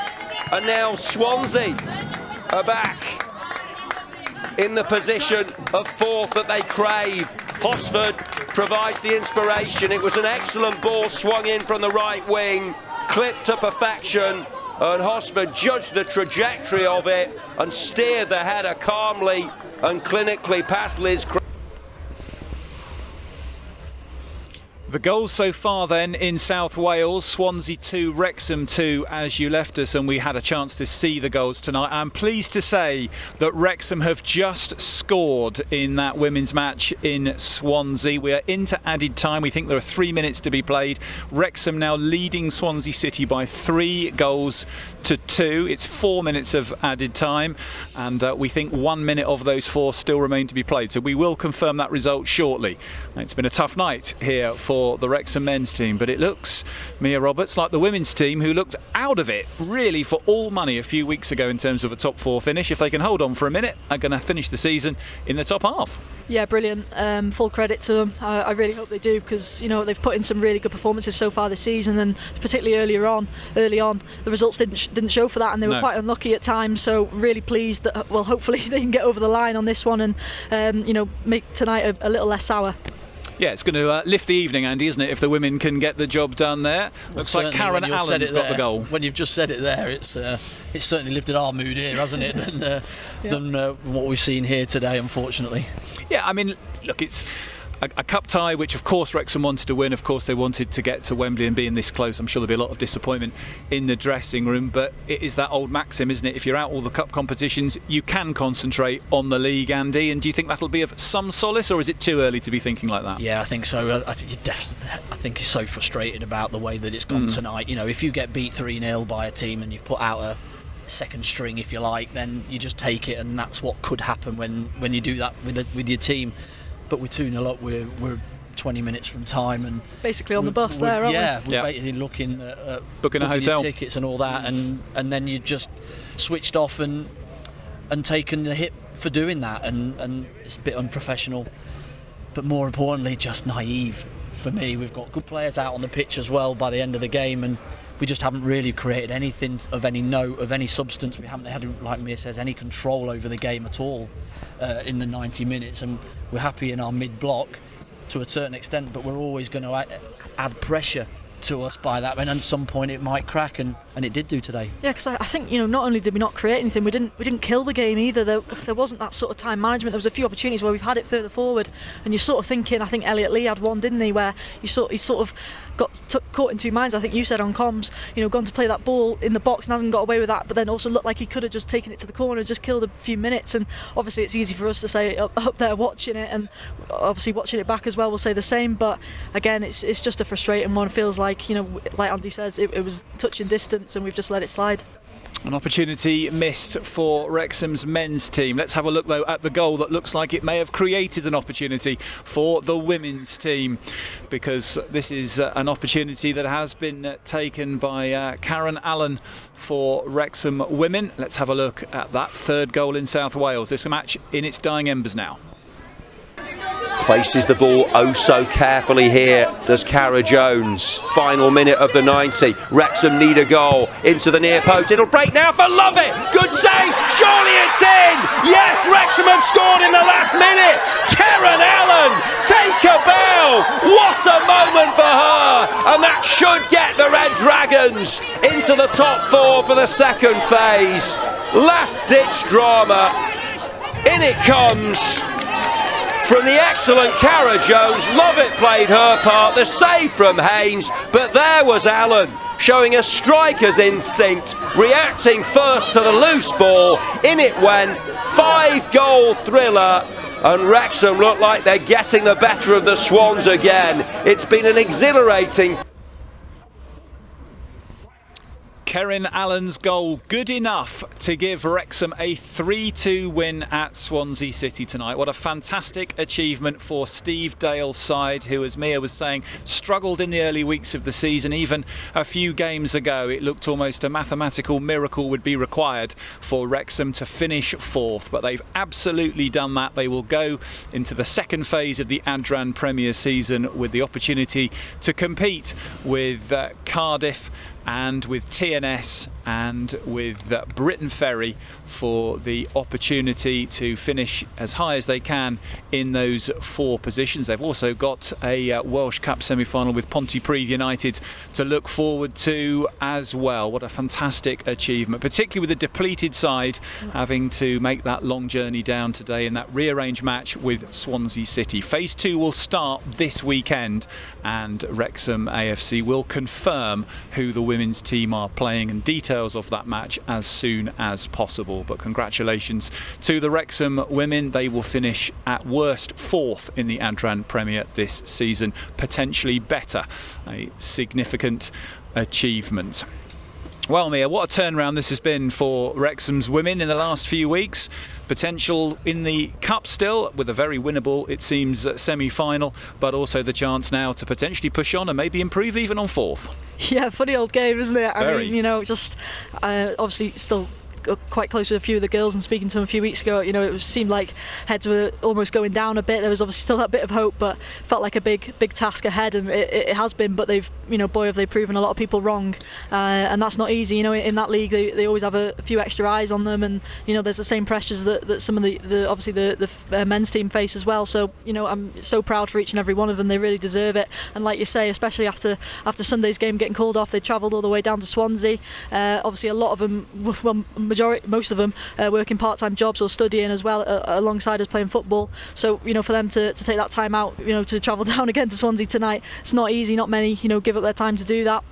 [SPEAKER 11] and now Swansea are back in the position of fourth that they crave. Hosford provides the inspiration. It was an excellent ball swung in from the right wing, clipped to perfection, and Hosford judged the trajectory of it and steered the header calmly and clinically past Liz.
[SPEAKER 1] The goals so far then in South Wales, Swansea 2, Wrexham 2 as you left us, and we had a chance to see the goals tonight. I'm pleased to say that Wrexham have just scored in that women's match in Swansea. We are into added time. We think there are 3 minutes to be played. Wrexham now leading Swansea City by 3 goals to 2. It's 4 minutes of added time, and we think 1 minute of those 4 still remain to be played. So we will confirm that result shortly. It's been a tough night here for the Wrexham men's team, but it looks, Mia Roberts, like the women's team, who looked out of it really for all money a few weeks ago in terms of a top 4 finish. If they can hold on for a minute, are going to finish the season in the top half.
[SPEAKER 2] Yeah, brilliant. Full credit to them. I really hope they do, because they've put in some really good performances so far this season, and particularly early on, the results didn't show for that, and they were quite unlucky at times. So really pleased that, well, hopefully they can get over the line on this one and make tonight a little less sour.
[SPEAKER 1] Yeah, it's going to lift the evening, Andy, isn't it, if the women can get the job done there?
[SPEAKER 3] Well,
[SPEAKER 1] looks like Karen Allen's got the goal.
[SPEAKER 3] When you've just said it there, it's certainly lifted our mood here, hasn't it, than what we've seen here today, unfortunately.
[SPEAKER 1] Yeah, I mean, look, it's a cup tie, which of course Wrexham wanted to win. Of course they wanted to get to Wembley and being this close. I'm sure there'll be a lot of disappointment in the dressing room, but it is that old maxim, isn't it? If you're out all the cup competitions, you can concentrate on the league, Andy. And do you think that'll be of some solace, or is it too early to be thinking like that?
[SPEAKER 3] Yeah, I think so. I think he's so frustrated about the way that it's gone tonight. If you get beat 3-0 by a team and you've put out a second string, if you like, then you just take it, and that's what could happen when you do that with your team. But we're 2-0 up, we're 20 minutes from time, and
[SPEAKER 2] basically on the bus there, aren't we?
[SPEAKER 3] Yeah, we're basically looking at
[SPEAKER 1] booking a hotel,
[SPEAKER 3] tickets and all that, and then you just switched off and taken the hit for doing that, and it's a bit unprofessional, but more importantly just naive for me. We've got good players out on the pitch as well by the end of the game, and we just haven't really created anything of any note, of any substance. We haven't had, like Mia says, any control over the game at all in the 90 minutes, and we're happy in our mid-block to a certain extent, but we're always going to add pressure to us by that, and at some point it might crack, and it did do today.
[SPEAKER 2] Yeah, because I think not only did we not create anything, we didn't kill the game either. There wasn't that sort of time management. There was a few opportunities where we've had it further forward, and you're sort of thinking, I think Elliot Lee had one, didn't he, where he sort of got caught in two minds. I think you said on comms, gone to play that ball in the box and hasn't got away with that, but then also looked like he could have just taken it to the corner, just killed a few minutes. And obviously it's easy for us to say up there watching it, and obviously watching it back as well, we'll say the same. But again, it's just a frustrating one. It feels like, like Andy says, it was touching distance and we've just let it slide.
[SPEAKER 1] An opportunity missed for Wrexham's men's team. Let's have a look though at the goal that looks like it may have created an opportunity for the women's team, because this is an opportunity that has been taken by Karen Allen for Wrexham women. Let's have a look at that third goal in South Wales. This match in its dying embers now.
[SPEAKER 11] Places the ball oh so carefully here, does Cara Jones. Final minute of the 90. Wrexham need a goal into the near post. It'll break now for Lovett. Good save. Surely it's in. Yes, Wrexham have scored in the last minute. Karen Allen, take a bow. What a moment for her. And that should get the Red Dragons into the top 4 for the second phase. Last ditch drama. In it comes. From the excellent Cara Jones. Lovett played her part, the save from Haynes, but there was Allen. showing a striker's instinct, reacting first to the loose ball. In it went, 5-goal thriller. And Wrexham look like they're getting the better of the Swans again. It's been an exhilarating.
[SPEAKER 1] Karen Allen's goal good enough to give Wrexham a 3-2 win at Swansea City tonight. What a fantastic achievement for Steve Dale's side, who, as Mia was saying, struggled in the early weeks of the season. Even a few games ago, it looked almost a mathematical miracle would be required for Wrexham to finish fourth. But they've absolutely done that. They will go into the second phase of the Adran Premier season with the opportunity to compete with Cardiff and with TNS and with Britain Ferry for the opportunity to finish as high as they can in those 4 positions. They've also got a Welsh Cup semi-final with Pontypridd United to look forward to as well. What a fantastic achievement, particularly with a depleted side having to make that long journey down today in that rearranged match with Swansea City. Phase 2 will start this weekend, and Wrexham AFC will confirm who the women's team are playing and details of that match as soon as possible. But congratulations to the Wrexham women. They will finish at worst 4th in the Adran Premier this season, potentially better. A significant achievement. Well, Mia, what a turnaround this has been for Wrexham's women in the last few weeks. Potential in the Cup still, with a very winnable, it seems, semi-final, but also the chance now to potentially push on and maybe improve even on 4th.
[SPEAKER 2] Yeah, funny old game, isn't it?
[SPEAKER 1] Very.
[SPEAKER 2] I mean, you know, just obviously still quite close with a few of the girls, and speaking to them a few weeks ago, you know, it seemed like heads were almost going down a bit. There was obviously still that bit of hope, but felt like a big task ahead, and it has been. But they've, you know, boy, have they proven a lot of people wrong, and that's not easy. You know, in that league, they always have a few extra eyes on them, and you know, there's the same pressures that some of the obviously the men's team face as well. So you know, I'm so proud for each and every one of them. They really deserve it, and like you say, especially after Sunday's game getting called off, they travelled all the way down to Swansea. Obviously, a lot of them, well, most of them working part-time jobs or studying as well alongside us playing football. So you know, for them to take that time out, you know, to travel down again to Swansea tonight, it's not easy. Not many, you know, give up their time to do that.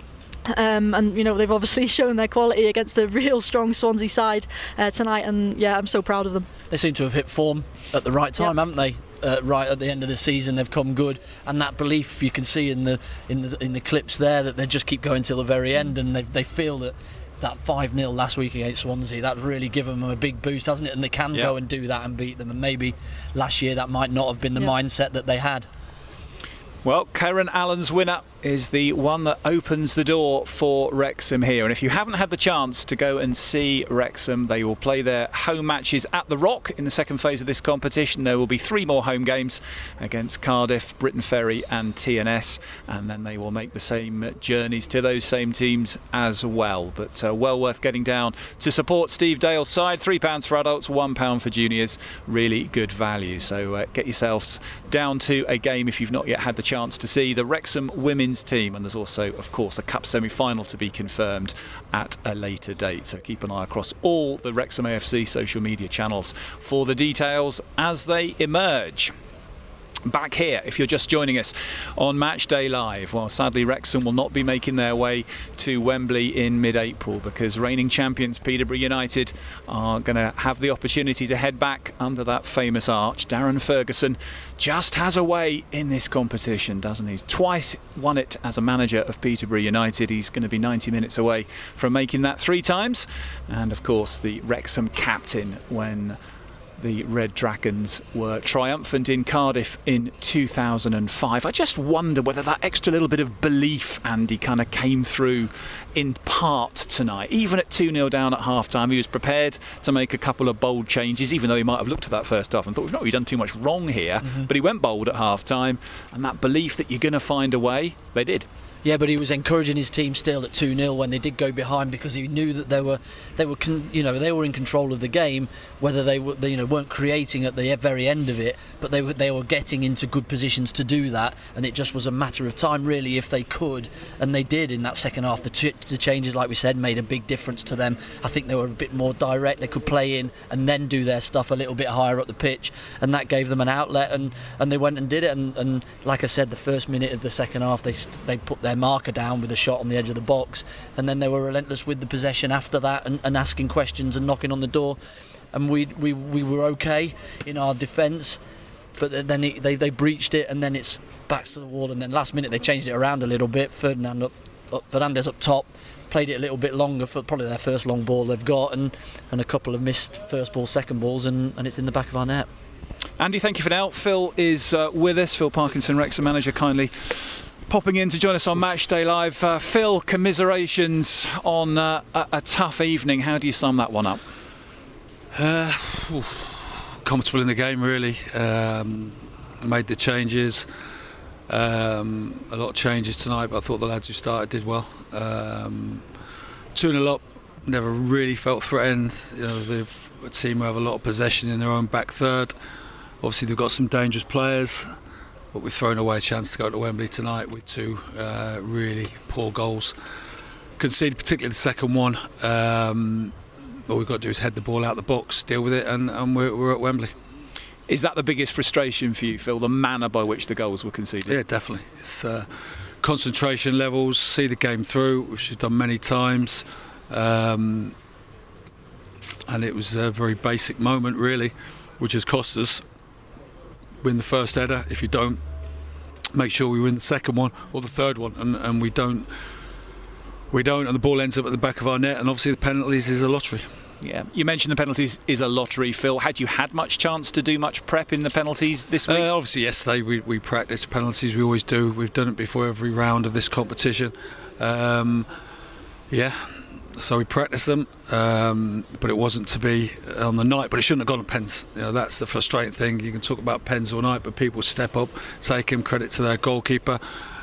[SPEAKER 2] And you know, they've obviously shown their quality against a real strong Swansea side tonight, and yeah, I'm so proud of them.
[SPEAKER 3] They seem to have hit form at the right time, haven't they? Right at the end of the season, they've come good, and that belief you can see in the clips there, that they just keep going till the very end, and they feel that 5-0 last week against Swansea, that's really given them a big boost, hasn't it? And they can go and do that and beat them, and maybe last year that might not have been the mindset that they had.
[SPEAKER 1] Well, Karen Allen's winner is the one that opens the door for Wrexham here. And if you haven't had the chance to go and see Wrexham, they will play their home matches at the Rock in the second phase of this competition. There will be 3 more home games against Cardiff, Britain Ferry and TNS, and then they will make the same journeys to those same teams as well. But well worth getting down to support Steve Dale's side. £3 for adults, £1 for juniors. Really good value. So get yourselves down to a game if you've not yet had the chance to see the Wrexham women's team, and there's also of course a cup semi-final to be confirmed at a later date, so keep an eye across all the Wrexham AFC social media channels for the details as they emerge. Back here, if you're just joining us on Matchday Live, well, sadly Wrexham will not be making their way to Wembley in mid-April, because reigning champions Peterborough United are going to have the opportunity to head back under that famous arch. Darren Ferguson just has a way in this competition, doesn't he? He's twice won it as a manager of Peterborough United. He's going to be 90 minutes away from making that 3 times, and of course the Wrexham captain when the Red Dragons were triumphant in Cardiff in 2005. I just wonder whether that extra little bit of belief, Andy, kind of came through in part tonight. Even at 2-0 down at half-time, he was prepared to make a couple of bold changes, even though he might have looked at that first half and thought, we've not really done too much wrong here. But he went bold at half-time, and that belief that you're going to find a way, they did.
[SPEAKER 3] Yeah, but he was encouraging his team still at 2-0 when they did go behind, because he knew that they were in control of the game. Whether they weren't creating at the very end of it, but they were getting into good positions to do that, and it just was a matter of time really if they could, and they did in that second half. The changes, like we said, made a big difference to them. I think they were a bit more direct. They could play in and then do their stuff a little bit higher up the pitch, and that gave them an outlet, and they went and did it. And like I said, the first minute of the second half, they put their their marker down with a shot on the edge of the box, and then they were relentless with the possession after that, and asking questions and knocking on the door. And we were okay in our defence, but then they breached it, and then it's backs to the wall, and then last minute they changed it around a little bit. Fernandez up top, played it a little bit longer for probably their first long ball they've got, and a couple of missed first ball, second balls, and it's in the back of our net.
[SPEAKER 1] Andy, thank you for now. Phil is with us. Phil Parkinson, Wrexham manager, kindly popping in to join us on Matchday Live. Phil, commiserations on a tough evening. How do you sum that one up?
[SPEAKER 4] Comfortable in the game, really. Made the changes. A lot of changes tonight, but I thought the lads who started did well. 2-0 up, never really felt threatened. They've a team who have a lot of possession in their own back third. Obviously they've got some dangerous players, but we've thrown away a chance to go to Wembley tonight with 2 really poor goals. Conceded particularly the second one. All we've got to do is head the ball out the box, deal with it, and we're at Wembley.
[SPEAKER 1] Is that the biggest frustration for you, Phil, the manner by which the goals were conceded?
[SPEAKER 4] Yeah, definitely. It's concentration levels, see the game through, which we've done many times. And it was a very basic moment, really, which has cost us. Win the first header. If you don't, make sure we win the second one or the third one, and we don't, and the ball ends up at the back of our net, and obviously the penalties is a lottery.
[SPEAKER 1] Yeah, you mentioned the penalties is a lottery, Phil. Had you had much chance to do much prep in the penalties this week?
[SPEAKER 4] Obviously yesterday we practiced penalties, we always do. We've done it before every round of this competition. So we practiced them, but it wasn't to be on the night, but it shouldn't have gone to pens. That's the frustrating thing. You can talk about pens all night, but people step up, take him, credit to their goalkeeper.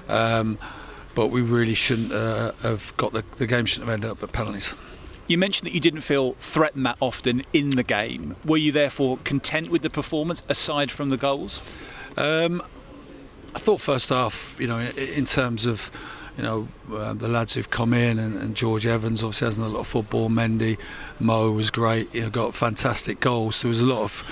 [SPEAKER 4] But we really shouldn't have got the game shouldn't have ended up at penalties.
[SPEAKER 1] You mentioned that you didn't feel threatened that often in the game. Were you therefore content with the performance aside from the goals?
[SPEAKER 4] I thought first half, in terms of the lads who've come in, and George Evans obviously hasn't a lot of football. Mendy, Mo was great. Got fantastic goals. There was a lot of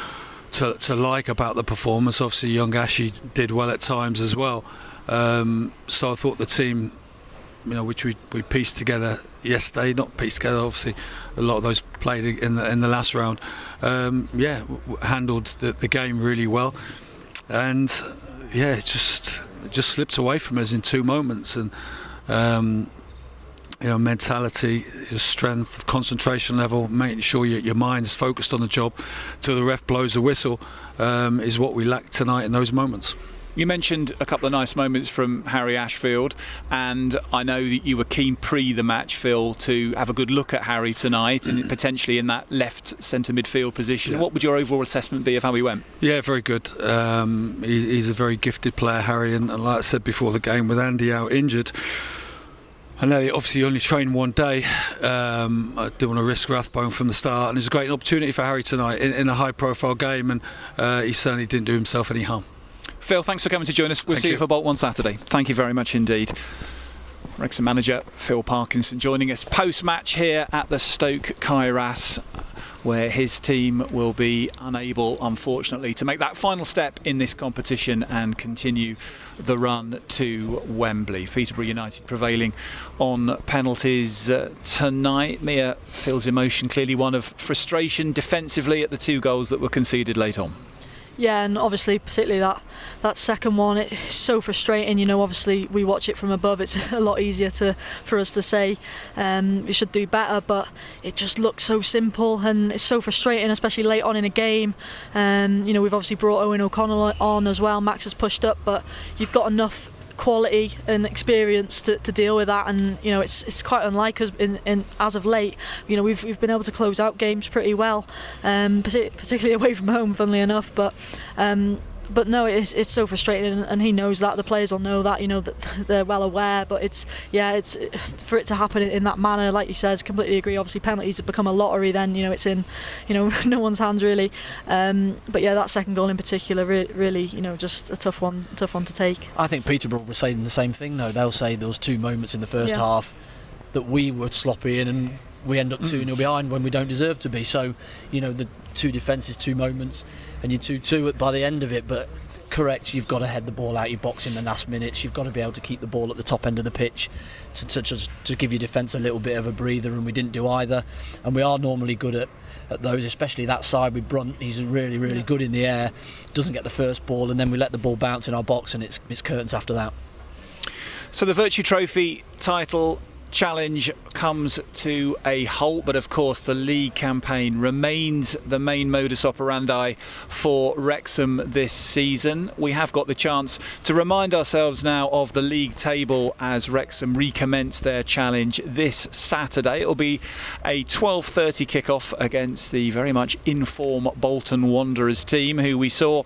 [SPEAKER 4] to like about the performance. Obviously, young Ashy did well at times as well. So I thought the team, which we pieced together yesterday, not pieced together, obviously a lot of those played in the last round, handled the game really well, and it just slipped away from us in 2 moments, and mentality, strength, concentration level, making sure your mind is focused on the job till the ref blows a whistle, is what we lacked tonight in those moments.
[SPEAKER 1] You mentioned a couple of nice moments from Harry Ashfield, and I know that you were keen pre the match, Phil, to have a good look at Harry tonight and potentially in that left centre midfield position. Yeah. What would your overall assessment be of how he went? Yeah, very good. He's a very gifted player, Harry, and like I said before the game, with Andy out injured, I know he obviously only trained one day. I didn't want to risk Rathbone from the start, and it was a great opportunity for Harry tonight in a high profile game, and he certainly didn't do himself any harm. Phil, thanks for coming to join us. We'll see you for Bolton on Saturday. Thank you very much indeed. Wrexham manager Phil Parkinson joining us post-match here at the Stoke Kairas, where his team will be unable, unfortunately, to make that final step in this competition and continue the run to Wembley. Peterborough United prevailing on penalties tonight. Mia feels emotion, clearly one of frustration defensively at the 2 goals that were conceded late on.
[SPEAKER 2] Yeah, and obviously particularly that second one, it's so frustrating. Obviously we watch it from above, it's a lot easier for us to say we should do better, but it just looks so simple and it's so frustrating, especially late on in a game. We've obviously brought Owen O'Connell on as well. Max has pushed up, but you've got enough quality and experience to deal with that, and it's quite unlike us in as of late. We've been able to close out games pretty well, particularly away from home, funnily enough, but no, it's so frustrating, and he knows that. The players will know that, that they're well aware. But it's for it to happen in that manner, like he says, completely agree. Obviously, penalties have become a lottery. Then it's in no one's hands really. But yeah, that second goal in particular, really, just a tough one to take.
[SPEAKER 3] I think Peterborough were saying the same thing. though. They'll say there was 2 moments in the first half that we were sloppy in, and we end up 2-0 behind when we don't deserve to be. So the 2 defences, 2 moments, and you're 2-2 by the end of it. But correct, you've got to head the ball out your box in the last minutes. You've got to be able to keep the ball at the top end of the pitch to give your defence a little bit of a breather, and we didn't do either. And we are normally good at those, especially that side with Brunt. He's really, really good in the air, doesn't get the first ball, and then we let the ball bounce in our box, and it's curtains after that.
[SPEAKER 1] So the Vertu Trophy title challenge comes to a halt, but of course the league campaign remains the main modus operandi for Wrexham this season. We have got the chance to remind ourselves now of the league table as Wrexham recommence their challenge this Saturday. It will be a 12:30 kickoff against the very much in form Bolton Wanderers team, who we saw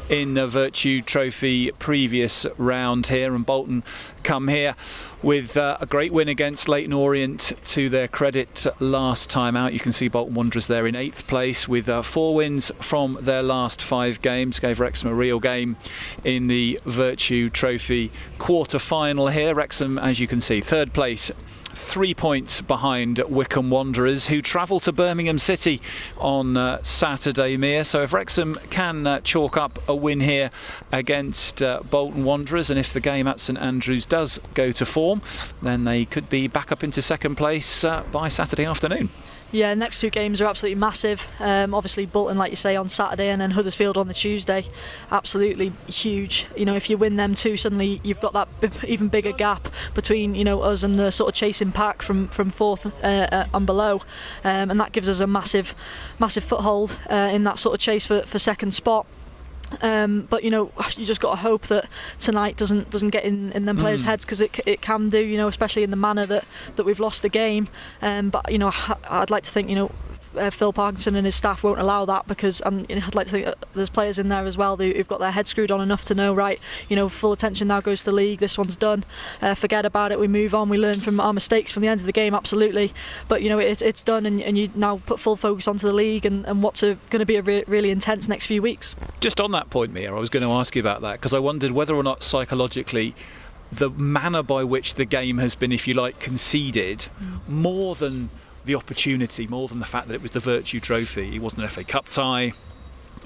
[SPEAKER 1] in the Vertu Trophy previous round here, and Bolton come here with a great win against Leyton Orient to their credit last time out. You can see Bolton Wanderers there in 8th place with 4 wins from their last 5 games. Gave Wrexham a real game in the Vertu Trophy quarter-final here. Wrexham, as you can see, 3rd place, 3 points behind Wycombe Wanderers, who travel to Birmingham City on Saturday, Mia. So if Wrexham can chalk up a win here against Bolton Wanderers, and if the game at St Andrews does go to form, then they could be back up into 2nd place by Saturday afternoon.
[SPEAKER 2] Yeah, next 2 games are absolutely massive. Obviously Bolton, like you say, on Saturday, and then Huddersfield on the Tuesday. Absolutely huge. You know, if you win them 2, suddenly you've got that even bigger gap between, you know, us and the sort of chasing pack from 4th and below, and that gives us a massive foothold in that sort of chase for 2nd spot. But you know, you just got to hope that tonight doesn't get in them players' heads, because it can do, you know, especially in the manner that we've lost the game. But you know, I'd like to think, you know, Phil Parkinson and his staff won't allow that, because I'd like to think there's players in there as well who've got their head screwed on enough to know, right, you know, full attention now goes to the league, this one's done, forget about it, we move on, we learn from our mistakes from the end of the game, absolutely, but you know, it's done, and you now put full focus onto the league and what's going to be a really intense next few weeks.
[SPEAKER 1] Just on that point, Mia, I was going to ask you about that, because I wondered whether or not psychologically the manner by which the game has been, if you like, conceded, more than the opportunity, more than the fact that it was the Vertu Trophy. It wasn't an FA Cup tie,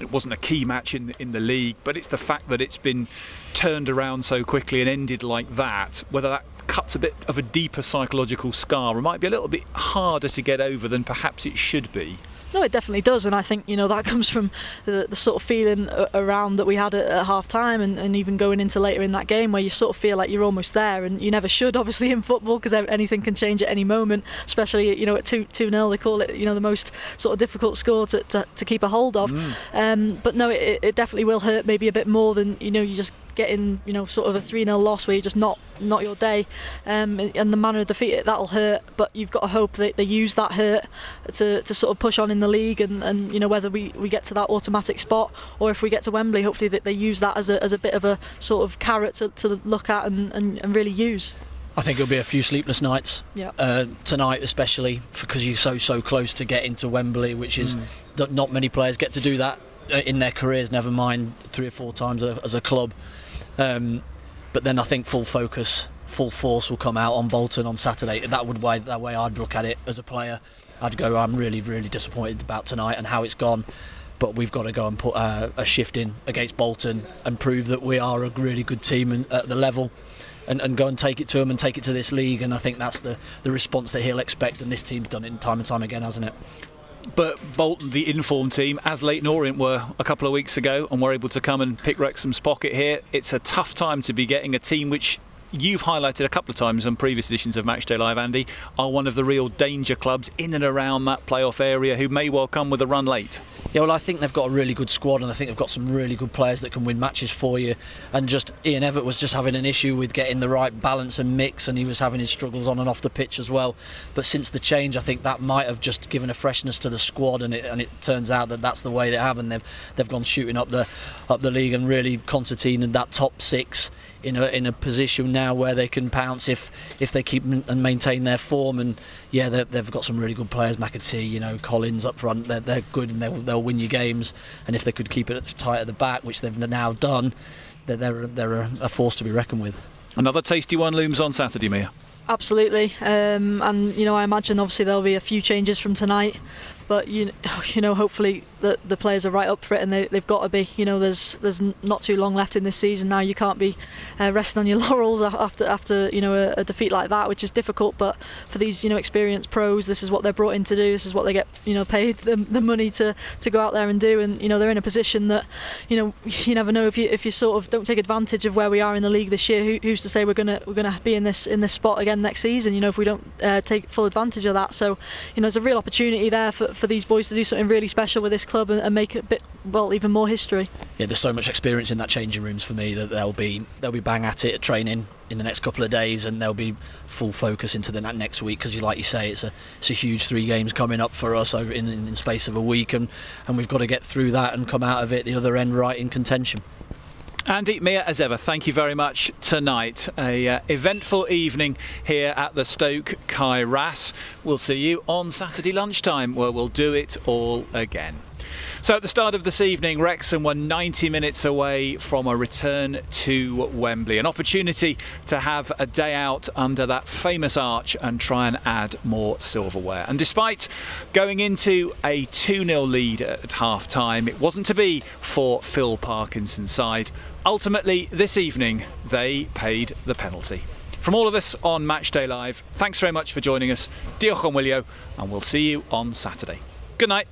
[SPEAKER 1] it wasn't a key match in the league, but it's the fact that it's been turned around so quickly and ended like that, whether that cuts a bit of a deeper psychological scar. It might be a little bit harder to get over than perhaps it should be.
[SPEAKER 2] No, it definitely does, and I think, you know, that comes from the sort of feeling around that we had at half time, and even going into later in that game, where you sort of feel like you're almost there, and you never should, obviously, in football, because anything can change at any moment, especially, you know, at 2-0, they call it, you know, the most sort of difficult score to keep a hold of. But no, it definitely will hurt maybe a bit more than, you know, you just getting, you know, sort of a 3-0 loss where you're just not your day, and the manner of defeat, that'll hurt, but you've got to hope that they use that hurt to sort of push on in the league, and you know, whether we get to that automatic spot, or if we get to Wembley, hopefully that they use that as a bit of a sort of carrot to look at and really use.
[SPEAKER 3] I think it'll be a few sleepless nights tonight, especially because you're so close to getting to Wembley, which is not many players get to do that in their careers, never mind 3 or 4 times as a club. But then I think full focus, full force will come out on Bolton on Saturday. That way I'd look at it as a player. I'd go, I'm really disappointed about tonight and how it's gone, but we've got to go and put a shift in against Bolton and prove that we are a really good team at the level, and go and take it to them and take it to this league. And I think that's the response that he'll expect, and this team's done it time and time again, hasn't it?
[SPEAKER 1] But Bolton, the informed team, as Leyton Orient were a couple of weeks ago, and were able to come and pick Wrexham's pocket here, it's a tough time to be getting a team which you've highlighted a couple of times on previous editions of Matchday Live, Andy, are one of the real danger clubs in and around that playoff area, who may well come with a run late.
[SPEAKER 3] Yeah, well, I think they've got a really good squad, and I think they've got some really good players that can win matches for you. And just Ian Evatt was just having an issue with getting the right balance and mix, and he was having his struggles on and off the pitch as well. But since the change, I think that might have just given a freshness to the squad, and it turns out that that's the way they have, and they've gone shooting up the league, and really Constantine and that top 6 in a position now where they can pounce if they keep and maintain their form. And yeah, they've got some really good players. McAtee, you know, Collins up front, they're good, and they'll win you games. And if they could keep it tight at the back, which they've now done, they're a force to be reckoned with.
[SPEAKER 1] Another tasty one looms on Saturday, Mia.
[SPEAKER 2] Absolutely, and you know, I imagine obviously there'll be a few changes from tonight. but you know, hopefully the players are right up for it, and they've got to be. You know, there's not too long left in this season now. You can't be resting on your laurels after you know a defeat like that, which is difficult. But for these experienced pros, this is what they're brought in to do. This is what they get paid the money to go out there and do. And they're in a position that you never know if you sort of don't take advantage of where we are in the league this year. Who's to say we're gonna be in this spot again next season? If we don't take full advantage of that. So there's a real opportunity there for these boys to do something really special with this club and make it even more history. Yeah, there's so much experience in that changing rooms for me that they'll be bang at it at training in the next couple of days, and they'll be full focus into the next week, because like you say, it's a huge 3 games coming up for us over in the space of a week, and we've got to get through that and come out of it the other end right in contention.
[SPEAKER 1] Andy, Mia, as ever, thank you very much tonight. A eventful evening here at the Stoke Kairas. We'll see you on Saturday lunchtime, where we'll do it all again. So at the start of this evening, Wrexham were 90 minutes away from a return to Wembley. An opportunity to have a day out under that famous arch and try and add more silverware. And despite going into a 2-0 lead at half-time, it wasn't to be for Phil Parkinson's side. Ultimately, this evening, they paid the penalty. From all of us on Matchday Live, thanks very much for joining us. Diolch yn wylio, and we'll see you on Saturday. Good night.